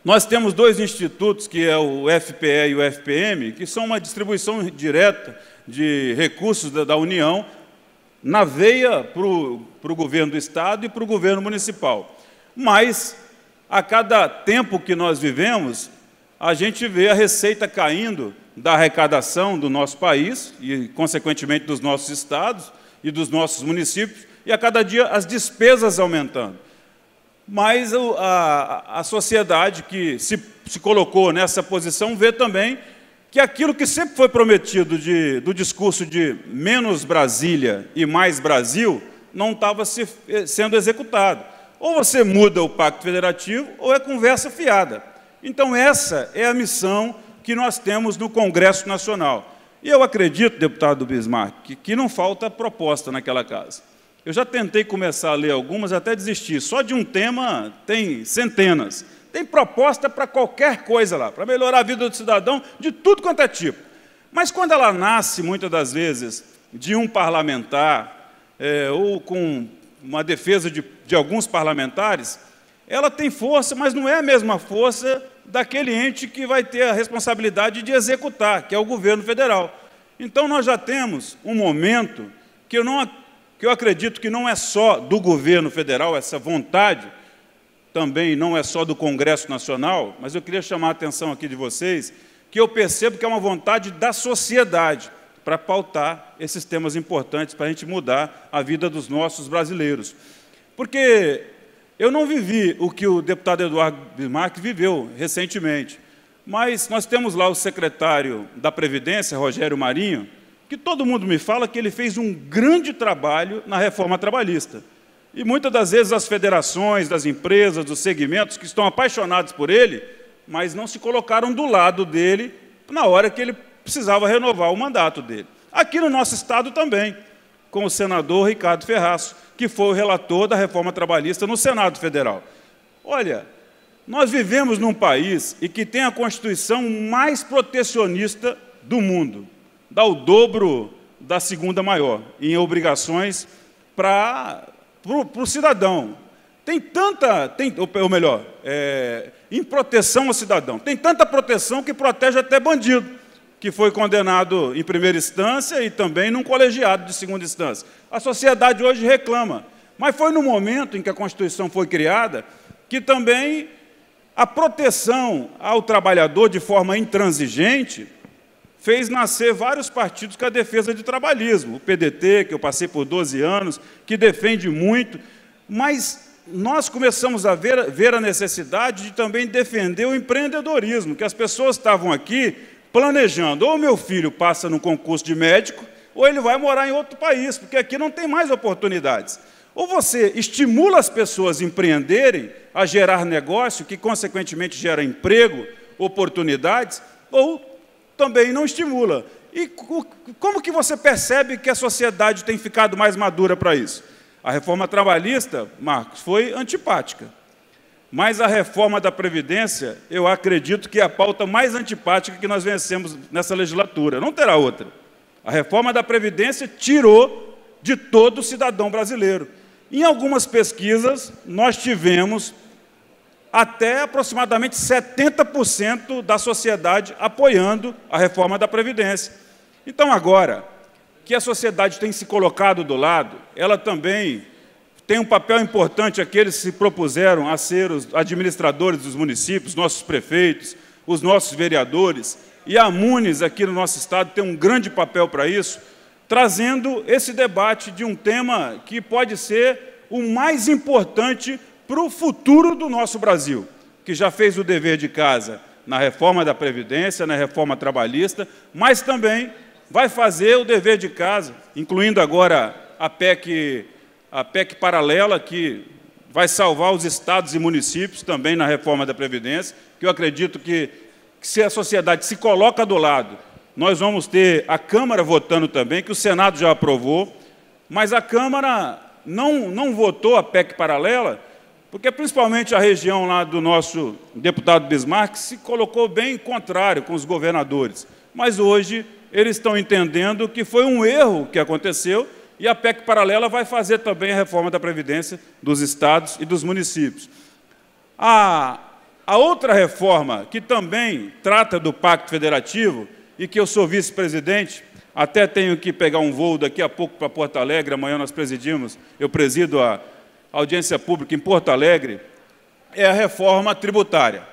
Nós temos 2 institutos, que é o FPE e o FPM, que são uma distribuição direta de recursos da União na veia para o governo do Estado e para o governo municipal. Mas, a cada tempo que nós vivemos, a gente vê a receita caindo da arrecadação do nosso país e, consequentemente, dos nossos estados e dos nossos municípios, e a cada dia as despesas aumentando. Mas a sociedade que se colocou nessa posição vê também que aquilo que sempre foi prometido do discurso de menos Brasília e mais Brasil não estava sendo executado. Ou você muda o Pacto Federativo ou é conversa fiada. Então, essa é a missão que nós temos no Congresso Nacional. E eu acredito, deputado Bismarck, que não falta proposta naquela casa. Eu já tentei começar a ler algumas, até desisti. Só de um tema tem centenas. Tem proposta para qualquer coisa lá, para melhorar a vida do cidadão, de tudo quanto é tipo. Mas quando ela nasce, muitas das vezes, de um parlamentar, ou com uma defesa de alguns parlamentares, ela tem força, mas não é a mesma força daquele ente que vai ter a responsabilidade de executar, que é o governo federal. Então, nós já temos um momento que eu acredito que não é só do governo federal, essa vontade, também não é só do Congresso Nacional, mas eu queria chamar a atenção aqui de vocês, que eu percebo que é uma vontade da sociedade para pautar esses temas importantes, para a gente mudar a vida dos nossos brasileiros. Porque eu não vivi o que o deputado Eduardo Bismarck viveu recentemente, mas nós temos lá o secretário da Previdência, Rogério Marinho, que todo mundo me fala que ele fez um grande trabalho na reforma trabalhista. E muitas das vezes as federações, das empresas, dos segmentos que estão apaixonados por ele, mas não se colocaram do lado dele na hora que ele precisava renovar o mandato dele. Aqui no nosso estado também, com o senador Ricardo Ferraço, que foi o relator da reforma trabalhista no Senado Federal. Olha, nós vivemos num país e que tem a Constituição mais protecionista do mundo. Dá o dobro da segunda maior, em obrigações para o cidadão. Em proteção ao cidadão. Tem tanta proteção que protege até bandido, que foi condenado em primeira instância e também num colegiado de segunda instância. A sociedade hoje reclama. Mas foi no momento em que a Constituição foi criada que também a proteção ao trabalhador de forma intransigente fez nascer vários partidos com a defesa de trabalhismo. O PDT, que eu passei por 12 anos, que defende muito, mas nós começamos a ver a necessidade de também defender o empreendedorismo, que as pessoas estavam aqui planejando, ou meu filho passa no concurso de médico, ou ele vai morar em outro país, porque aqui não tem mais oportunidades. Ou você estimula as pessoas a empreenderem, a gerar negócio, que consequentemente gera emprego, oportunidades, ou também não estimula. E como que você percebe que a sociedade tem ficado mais madura para isso? A reforma trabalhista, Marcos, foi antipática. mas a reforma da Previdência, eu acredito que é a pauta mais antipática que nós vencemos nessa legislatura. Não terá outra. A reforma da Previdência tirou de todo cidadão brasileiro. Em algumas pesquisas, nós tivemos até aproximadamente 70% da sociedade apoiando a reforma da Previdência. Então, agora que a sociedade tem se colocado do lado, ela também tem um papel importante, aqueles que se propuseram a ser os administradores dos municípios, nossos prefeitos, os nossos vereadores, e a Munis aqui no nosso estado tem um grande papel para isso, trazendo esse debate de um tema que pode ser o mais importante para o futuro do nosso Brasil, que já fez o dever de casa na reforma da Previdência, na reforma trabalhista, mas também vai fazer o dever de casa, incluindo agora a PEC paralela, que vai salvar os estados e municípios também na reforma da Previdência, que eu acredito que se a sociedade se coloca do lado, nós vamos ter a Câmara votando também, que o Senado já aprovou, mas a Câmara não votou a PEC paralela, porque principalmente a região lá do nosso deputado Bismarck se colocou bem contrário com os governadores. Mas hoje eles estão entendendo que foi um erro que aconteceu e a PEC paralela vai fazer também a reforma da Previdência dos estados e dos municípios. A outra reforma, que também trata do Pacto Federativo, e que eu sou vice-presidente, até tenho que pegar um voo daqui a pouco para Porto Alegre, amanhã eu presido a audiência pública em Porto Alegre, é a reforma tributária.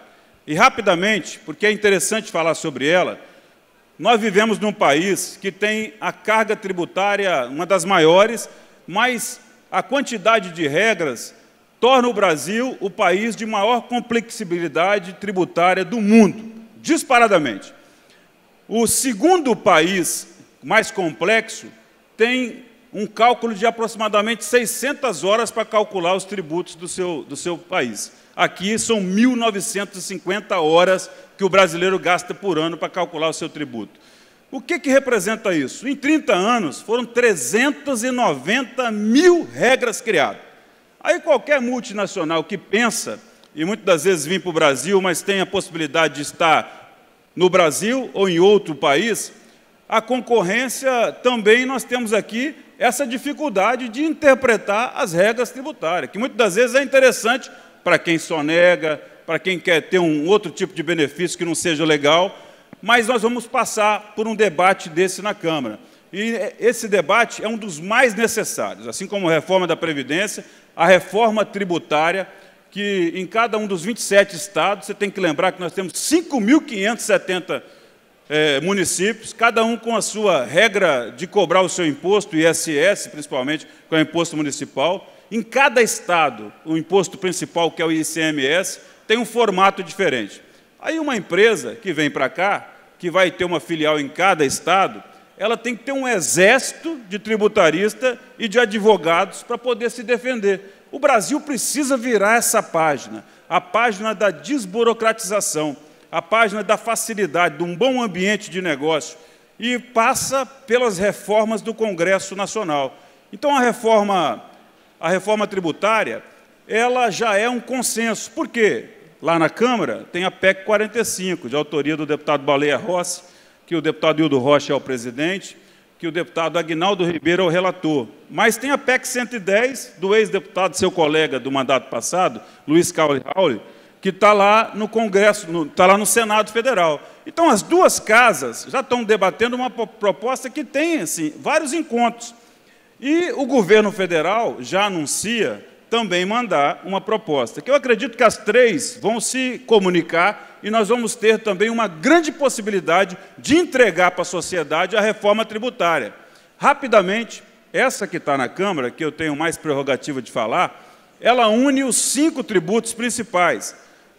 E rapidamente, porque é interessante falar sobre ela, nós vivemos num país que tem a carga tributária, uma das maiores, mas a quantidade de regras torna o Brasil o país de maior complexibilidade tributária do mundo, disparadamente. O segundo país mais complexo tem um cálculo de aproximadamente 600 horas para calcular os tributos do seu país. Aqui são 1.950 horas que o brasileiro gasta por ano para calcular o seu tributo. O que representa isso? Em 30 anos, foram 390 mil regras criadas. Aí qualquer multinacional que pensa, e muitas das vezes vem para o Brasil, mas tem a possibilidade de estar no Brasil ou em outro país, a concorrência também nós temos aqui essa dificuldade de interpretar as regras tributárias, que muitas das vezes é interessante para quem sonega, para quem quer ter um outro tipo de benefício que não seja legal, mas nós vamos passar por um debate desse na Câmara. E esse debate é um dos mais necessários, assim como a reforma da Previdência, a reforma tributária, que em cada um dos 27 estados, você tem que lembrar que nós temos 5.570 municípios, cada um com a sua regra de cobrar o seu imposto, ISS, principalmente, que é o imposto municipal. Em cada estado, o imposto principal, que é o ICMS, tem um formato diferente. Aí uma empresa que vem para cá, que vai ter uma filial em cada estado, ela tem que ter um exército de tributarista e de advogados para poder se defender. O Brasil precisa virar essa página, a página da desburocratização, a página da facilidade, de um bom ambiente de negócio, e passa pelas reformas do Congresso Nacional. Então, a reforma tributária, ela já é um consenso. Por quê? Lá na Câmara tem a PEC 45, de autoria do deputado Baleia Rossi, que o deputado Hildo Rocha é o presidente, que o deputado Aguinaldo Ribeiro é o relator. Mas tem a PEC 110, do ex-deputado, seu colega do mandato passado, Luiz Caule Raul, que está lá no Congresso, está lá no Senado Federal. Então, as duas casas já estão debatendo uma proposta que tem assim, vários encontros. E o governo federal já anuncia também mandar uma proposta, que eu acredito que as três vão se comunicar e nós vamos ter também uma grande possibilidade de entregar para a sociedade a reforma tributária. Rapidamente, essa que está na Câmara, que eu tenho mais prerrogativa de falar, ela une os 5 tributos principais.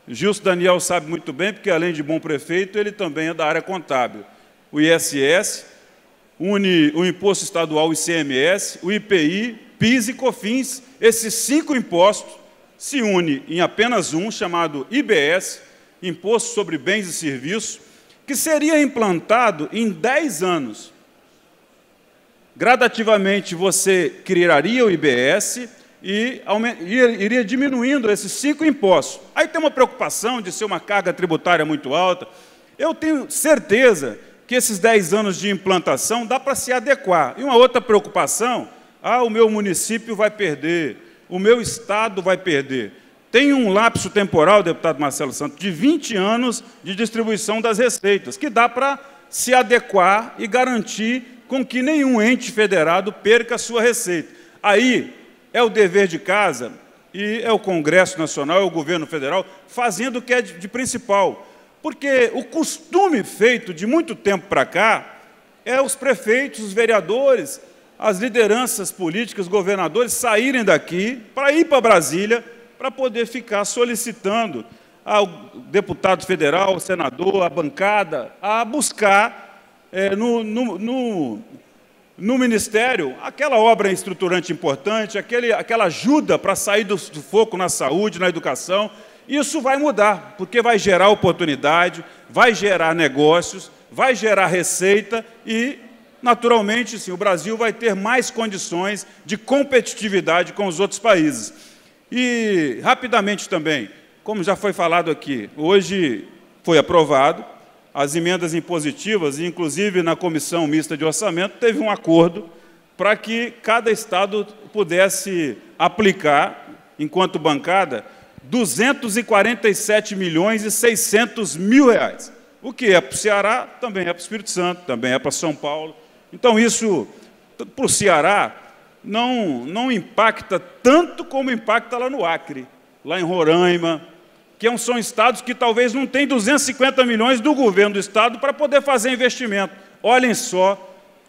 O Gilson Daniel sabe muito bem, porque além de bom prefeito, ele também é da área contábil. O ISS, une o imposto estadual ICMS, o IPI, PIS e COFINS. Esses 5 impostos se unem em apenas um, chamado IBS, Imposto sobre Bens e Serviços, que seria implantado em 10 anos. Gradativamente, você criaria o IBS, e iria diminuindo esses 5 impostos. Aí tem uma preocupação de ser uma carga tributária muito alta. Eu tenho certeza que esses 10 anos de implantação dá para se adequar. E uma outra preocupação, o meu município vai perder, o meu estado vai perder. Tem um lapso temporal, deputado Marcelo Santos, de 20 anos de distribuição das receitas, que dá para se adequar e garantir com que nenhum ente federado perca a sua receita. Aí é o dever de casa e é o Congresso Nacional, é o governo federal, fazendo o que é de principal. Porque o costume feito de muito tempo para cá é os prefeitos, os vereadores, as lideranças políticas, governadores saírem daqui para ir para Brasília para poder ficar solicitando ao deputado federal, ao senador, à bancada, a buscar no Ministério aquela obra estruturante importante, aquela ajuda para sair do sufoco na saúde, na educação. Isso vai mudar, porque vai gerar oportunidade, vai gerar negócios, vai gerar receita e, naturalmente, sim, o Brasil vai ter mais condições de competitividade com os outros países. E, rapidamente também, como já foi falado aqui, hoje foi aprovado as emendas impositivas, e, inclusive, na Comissão Mista de Orçamento, teve um acordo para que cada estado pudesse aplicar, enquanto bancada, 247.600.000 reais. O que é para o Ceará, também é para o Espírito Santo, também é para São Paulo. Então, isso, para o Ceará, não impacta tanto como impacta lá no Acre, lá em Roraima, que são estados que talvez não tenham 250 milhões do governo do estado para poder fazer investimento. Olhem só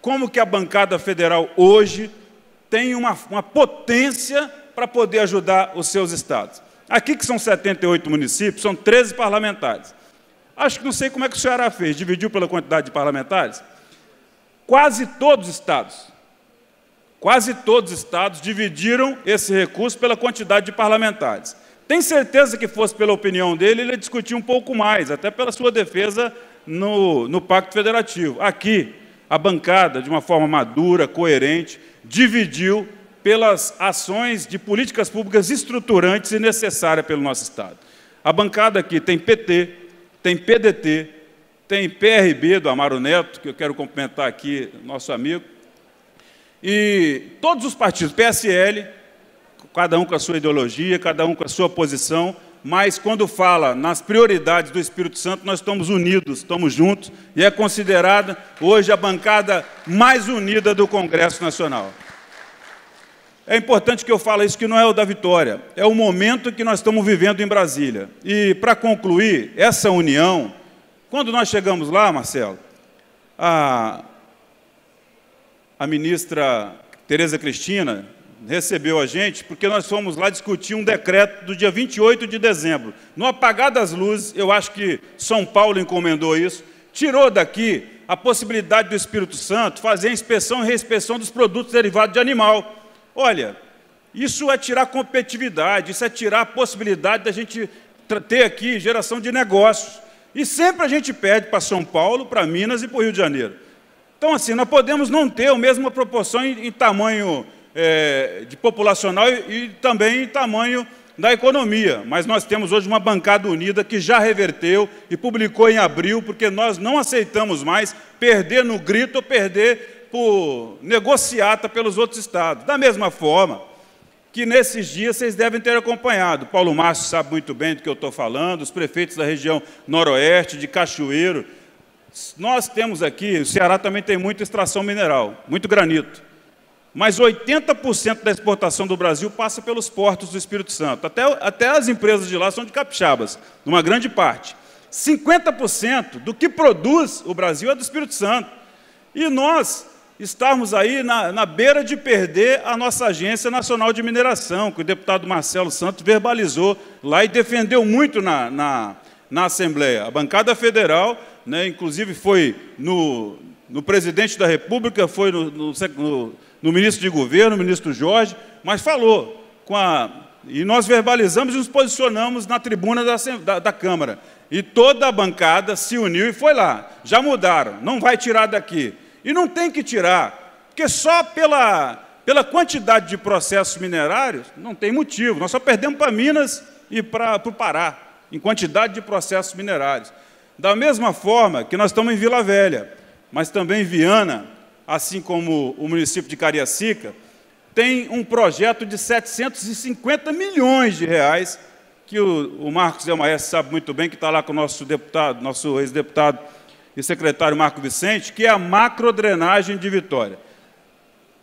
como que a bancada federal hoje tem uma potência para poder ajudar os seus estados. Aqui, que são 78 municípios, são 13 parlamentares. Acho que não sei como é que o Ceará fez, dividiu pela quantidade de parlamentares. Quase todos os estados dividiram esse recurso pela quantidade de parlamentares. Tenho certeza que fosse pela opinião dele, ele ia discutir um pouco mais, até pela sua defesa no Pacto Federativo. Aqui, a bancada, de uma forma madura, coerente, dividiu pelas ações de políticas públicas estruturantes e necessárias pelo nosso Estado. A bancada aqui tem PT, tem PDT, tem PRB do Amaro Neto, que eu quero cumprimentar aqui, nosso amigo, e todos os partidos, PSL, cada um com a sua ideologia, cada um com a sua posição, mas quando fala nas prioridades do Espírito Santo, nós estamos unidos, estamos juntos, e é considerada hoje a bancada mais unida do Congresso Nacional. É importante que eu fale isso, que não é o da vitória, é o momento que nós estamos vivendo em Brasília. E, para concluir, essa união, quando nós chegamos lá, Marcelo, a ministra Tereza Cristina recebeu a gente, porque nós fomos lá discutir um decreto do dia 28 de dezembro. No apagar das luzes, eu acho que São Paulo encomendou isso, tirou daqui a possibilidade do Espírito Santo fazer a inspeção e reinspeção dos produtos derivados de animal. Olha, isso é tirar competitividade, isso é tirar a possibilidade da gente ter aqui geração de negócios. E sempre a gente pede para São Paulo, para Minas e para o Rio de Janeiro. Então, assim, nós podemos não ter a mesma proporção em tamanho de populacional e também em tamanho da economia, mas nós temos hoje uma bancada unida que já reverteu e publicou em abril, porque nós não aceitamos mais perder no grito ou perder por negociata pelos outros estados. Da mesma forma que nesses dias vocês devem ter acompanhado, Paulo Márcio sabe muito bem do que eu estou falando, os prefeitos da região noroeste, de Cachoeiro. Nós temos aqui, o Ceará também tem muita extração mineral, muito granito, mas 80% da exportação do Brasil passa pelos portos do Espírito Santo. Até as empresas de lá são de capixabas, numa grande parte. 50% do que produz o Brasil é do Espírito Santo. E nós estamos aí na beira de perder a nossa Agência Nacional de Mineração, que o deputado Marcelo Santos verbalizou lá e defendeu muito na Assembleia. A bancada federal, né, inclusive foi no presidente da República, foi no ministro de governo, o ministro Jorge, mas falou e nós verbalizamos e nos posicionamos na tribuna da Câmara. E toda a bancada se uniu e foi lá. Já mudaram, não vai tirar daqui. E não tem que tirar, porque só Pela quantidade de processos minerários, não tem motivo. Nós só perdemos para Minas e para o Pará, em quantidade de processos minerários. Da mesma forma que nós estamos em Vila Velha, mas também em Viana, assim como o município de Cariacica, tem um projeto de 750 milhões de reais, que o Marcos Zé Maestro sabe muito bem, que está lá com o nosso deputado, nosso ex-deputado e secretário Marco Vicente, que é a macrodrenagem de Vitória.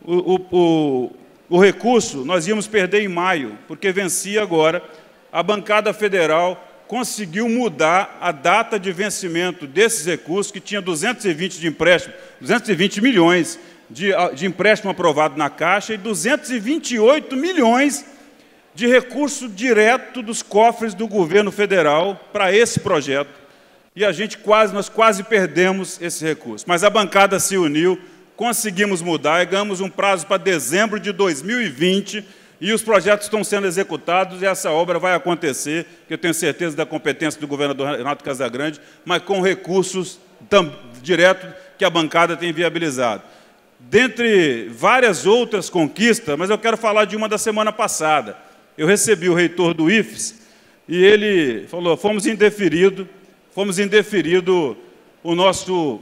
O recurso nós íamos perder em maio, porque vencia agora. A bancada federal conseguiu mudar a data de vencimento desses recursos, que tinha 220 de empréstimo, 220 milhões de empréstimo aprovado na Caixa e 228 milhões de recurso direto dos cofres do governo federal para esse projeto. E nós quase perdemos esse recurso. Mas a bancada se uniu, conseguimos mudar e ganhamos um prazo para dezembro de 2020 e os projetos estão sendo executados e essa obra vai acontecer, que eu tenho certeza da competência do governador Renato Casagrande, mas com recursos diretos que a bancada tem viabilizado. Dentre várias outras conquistas, mas eu quero falar de uma da semana passada. Eu recebi o reitor do IFES e ele falou, fomos indeferido o nosso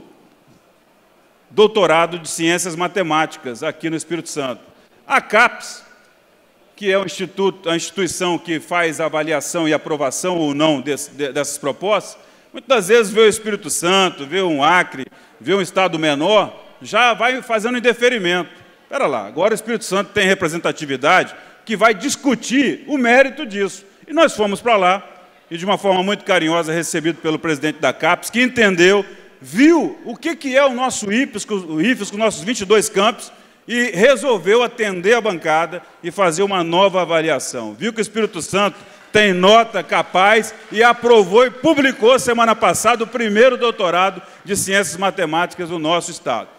doutorado de Ciências Matemáticas aqui no Espírito Santo. A CAPES, que é a instituição que faz a avaliação e aprovação ou não dessas propostas, muitas vezes vê o Espírito Santo, vê um Acre, vê um estado menor, já vai fazendo indeferimento. Espera lá, agora o Espírito Santo tem representatividade que vai discutir o mérito disso. E nós fomos para lá, e de uma forma muito carinhosa, recebido pelo presidente da CAPES, que entendeu, viu o que é o nosso IFES com os nossos 22 campos, e resolveu atender a bancada e fazer uma nova avaliação. Viu que o Espírito Santo tem nota capaz e aprovou e publicou semana passada o primeiro doutorado de Ciências Matemáticas do nosso Estado.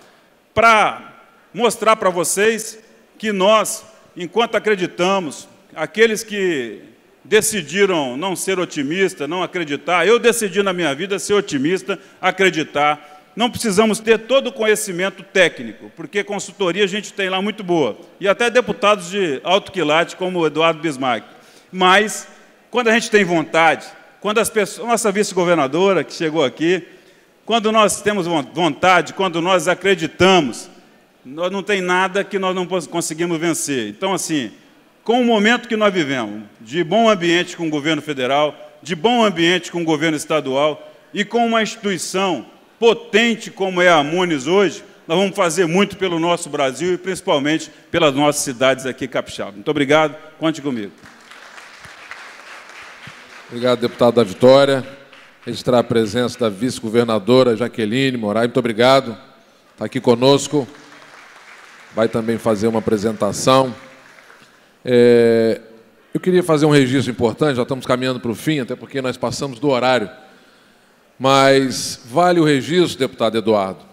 Para mostrar para vocês que nós, enquanto acreditamos, aqueles que decidiram não ser otimistas, não acreditar, eu decidi na minha vida ser otimista, acreditar. Não precisamos ter todo o conhecimento técnico, porque consultoria a gente tem lá muito boa, e até deputados de alto quilate, como o Eduardo Bismarck. Mas, quando a gente tem vontade, quando as pessoas, nossa vice-governadora, que chegou aqui, quando nós temos vontade, quando nós acreditamos, nós não tem nada que nós não conseguimos vencer. Então, assim, com o momento que nós vivemos, de bom ambiente com o governo federal, de bom ambiente com o governo estadual, e com uma instituição potente como é a Amunis hoje, nós vamos fazer muito pelo nosso Brasil e principalmente pelas nossas cidades aqui capixabas. Muito obrigado, conte comigo. Obrigado, deputado da Vitória. Registrar a presença da vice-governadora Jaqueline Moraes. Muito obrigado. Está aqui conosco. Vai também fazer uma apresentação. Eu queria fazer um registro importante, já estamos caminhando para o fim, até porque nós passamos do horário. Mas vale o registro, deputado Eduardo.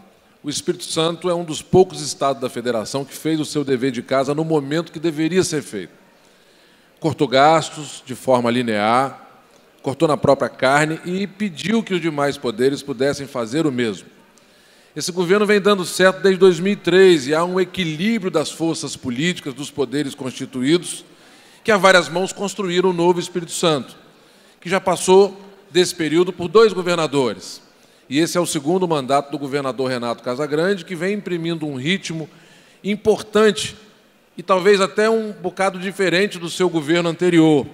O Espírito Santo é um dos poucos estados da federação que fez o seu dever de casa no momento que deveria ser feito. Cortou gastos de forma linear, cortou na própria carne e pediu que os demais poderes pudessem fazer o mesmo. Esse governo vem dando certo desde 2003 e há um equilíbrio das forças políticas, dos poderes constituídos, que a várias mãos construíram o novo Espírito Santo, que já passou desse período por 2 governadores. E esse é o segundo mandato do governador Renato Casagrande, que vem imprimindo um ritmo importante e talvez até um bocado diferente do seu governo anterior.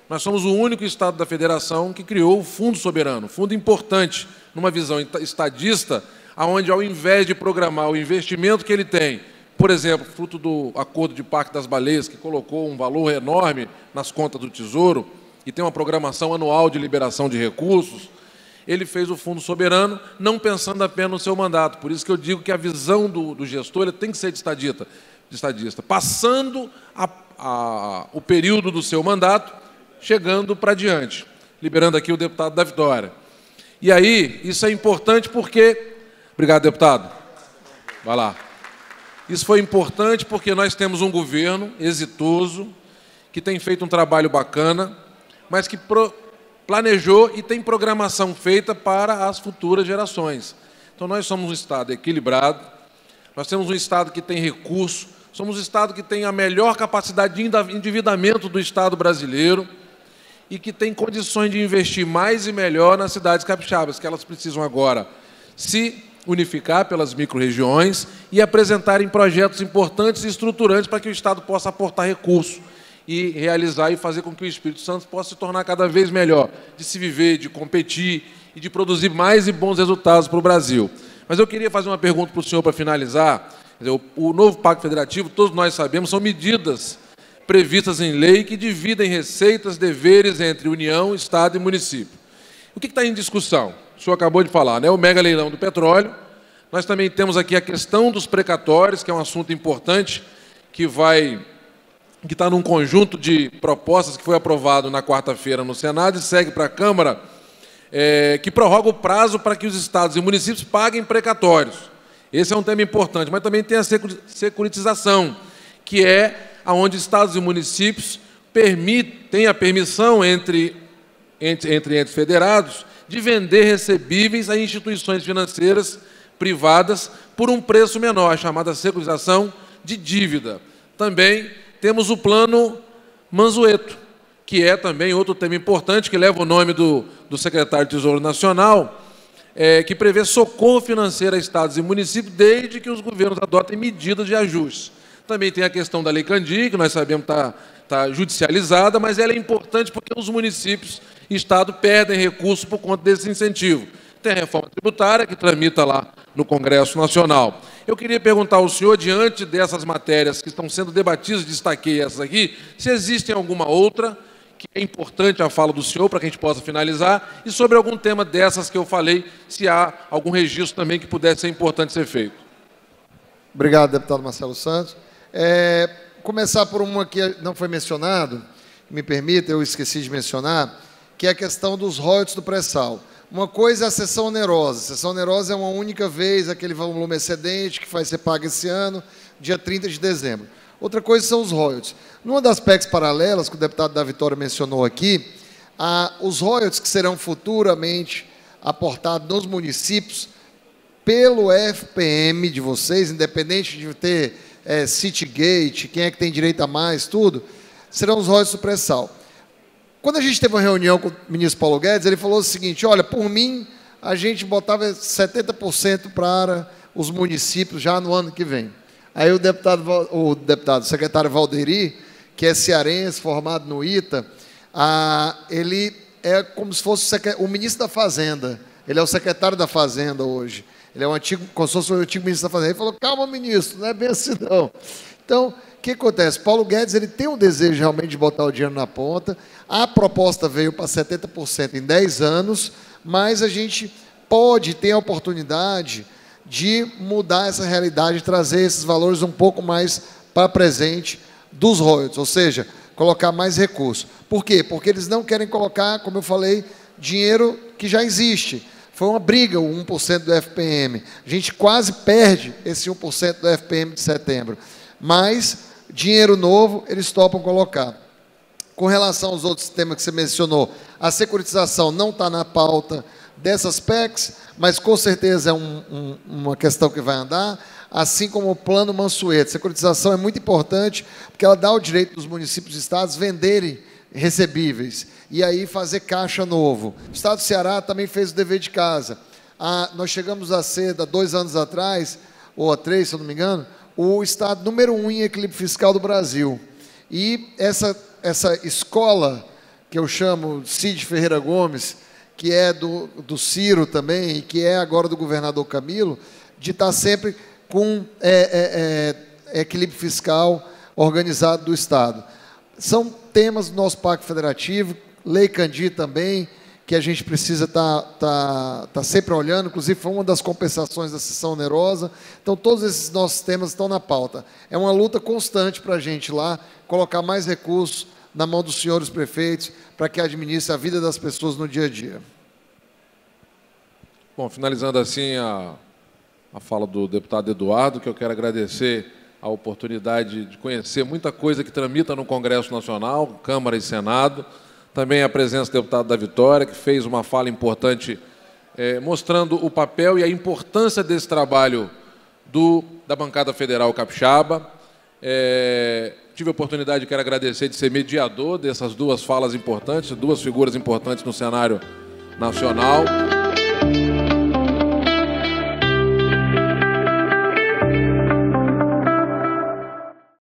Nós somos o único estado da federação que criou o Fundo Soberano, fundo importante, numa visão estadista, onde, ao invés de programar o investimento que ele tem, por exemplo, fruto do Acordo de Parque das Baleias, que colocou um valor enorme nas contas do Tesouro, e tem uma programação anual de liberação de recursos, ele fez o Fundo Soberano, não pensando apenas no seu mandato. Por isso que eu digo que a visão do gestor ele tem que ser de estadista, passando o período do seu mandato, chegando para diante, liberando aqui o deputado da Vitória. E aí, isso é importante porque... Obrigado, deputado. Vai lá. Isso foi importante porque nós temos um governo exitoso, que tem feito um trabalho bacana, mas que planejou e tem programação feita para as futuras gerações. Então, nós somos um Estado equilibrado, nós temos um Estado que tem recurso, Somos o estado que tem a melhor capacidade de endividamento do estado brasileiro e que tem condições de investir mais e melhor nas cidades capixabas, que elas precisam agora se unificar pelas micro-regiões e apresentarem projetos importantes e estruturantes para que o estado possa aportar recursos e realizar e fazer com que o Espírito Santo possa se tornar cada vez melhor, de se viver, de competir e de produzir mais e bons resultados para o Brasil. Mas eu queria fazer uma pergunta para o senhor para finalizar. O novo Pacto Federativo, todos nós sabemos, são medidas previstas em lei que dividem receitas, deveres entre União, Estado e município. O que está em discussão? O senhor acabou de falar, né? O mega leilão do petróleo. Nós também temos aqui a questão dos precatórios, que é um assunto importante, que está num conjunto de propostas que foi aprovado na quarta-feira no Senado e segue para a Câmara, que prorroga o prazo para que os estados e municípios paguem precatórios. Esse é um tema importante, mas também tem a securitização, que é onde estados e municípios têm a permissão entre entes federados de vender recebíveis a instituições financeiras privadas por um preço menor, chamada securitização de dívida. Também temos o Plano Mansueto, que é também outro tema importante, que leva o nome do secretário de Tesouro Nacional, que prevê socorro financeiro a estados e municípios desde que os governos adotem medidas de ajuste. Também tem a questão da Lei Candir, que nós sabemos está judicializada, mas ela é importante porque os municípios e Estado perdem recursos por conta desse incentivo. Tem a reforma tributária, que tramita lá no Congresso Nacional. Eu queria perguntar ao senhor, diante dessas matérias que estão sendo debatidas, destaquei essas aqui, se existe alguma outra que é importante a fala do senhor, para que a gente possa finalizar, e sobre algum tema dessas que eu falei, se há algum registro também que pudesse ser importante ser feito. Obrigado, deputado Marcelo Santos. Começar por uma que não foi mencionado, me permita, eu esqueci de mencionar, que é a questão dos royalties do pré-sal. Uma coisa é a cessão onerosa. A cessão onerosa é uma única vez, aquele volume excedente que vai ser pago esse ano, dia 30 de dezembro. Outra coisa são os royalties. Numa das PECs paralelas, que o deputado da Vitória mencionou aqui, os royalties que serão futuramente aportados nos municípios pelo FPM de vocês, independente de ter Citygate, quem é que tem direito a mais, tudo, serão os royalties do pré-sal. Quando a gente teve uma reunião com o ministro Paulo Guedes, ele falou o seguinte: olha, por mim, a gente botava 70% para os municípios já no ano que vem. Aí o secretário Valderi, que é cearense, formado no ITA, ele é como se fosse o ministro da Fazenda. Ele é o secretário da Fazenda hoje. Ele é como se fosse o antigo ministro da Fazenda. Ele falou: calma, ministro, não é bem assim, não. Então, o que acontece? Paulo Guedes ele tem um desejo realmente de botar o dinheiro na ponta. A proposta veio para 70% em 10 anos, mas a gente pode ter a oportunidade de mudar essa realidade e trazer esses valores um pouco mais para presente dos royalties, ou seja, colocar mais recursos. Por quê? Porque eles não querem colocar, como eu falei, dinheiro que já existe. Foi uma briga o 1% do FPM. A gente quase perde esse 1% do FPM de setembro. Mas dinheiro novo eles topam colocar. Com relação aos outros temas que você mencionou, a securitização não está na pauta dessas PECs, mas com certeza é uma questão que vai andar, assim como o Plano Mansueto. A securitização é muito importante, porque ela dá o direito dos municípios e estados venderem recebíveis, e aí fazer caixa novo. O Estado do Ceará também fez o dever de casa. Nós chegamos a ser, há 2 anos atrás, ou há 3, se eu não me engano, o estado número 1 em equilíbrio fiscal do Brasil. E essa escola, que eu chamo Cid Ferreira Gomes, que é do Ciro também, e que é agora do governador Camilo, de estar sempre com equilíbrio fiscal organizado do Estado. São temas do nosso Pacto Federativo, Lei Candir também, que a gente precisa estar sempre olhando, inclusive foi uma das compensações da cessão onerosa. Então, todos esses nossos temas estão na pauta. É uma luta constante para a gente lá, colocar mais recursos na mão dos senhores prefeitos, para que administre a vida das pessoas no dia a dia. Bom, finalizando assim a fala do deputado Eduardo, que eu quero agradecer a oportunidade de conhecer muita coisa que tramita no Congresso Nacional, Câmara e Senado, também a presença do deputado da Vitória, que fez uma fala importante, mostrando o papel e a importância desse trabalho da bancada federal capixaba. Tive a oportunidade, quero agradecer, de ser mediador dessas duas falas importantes, duas figuras importantes no cenário nacional.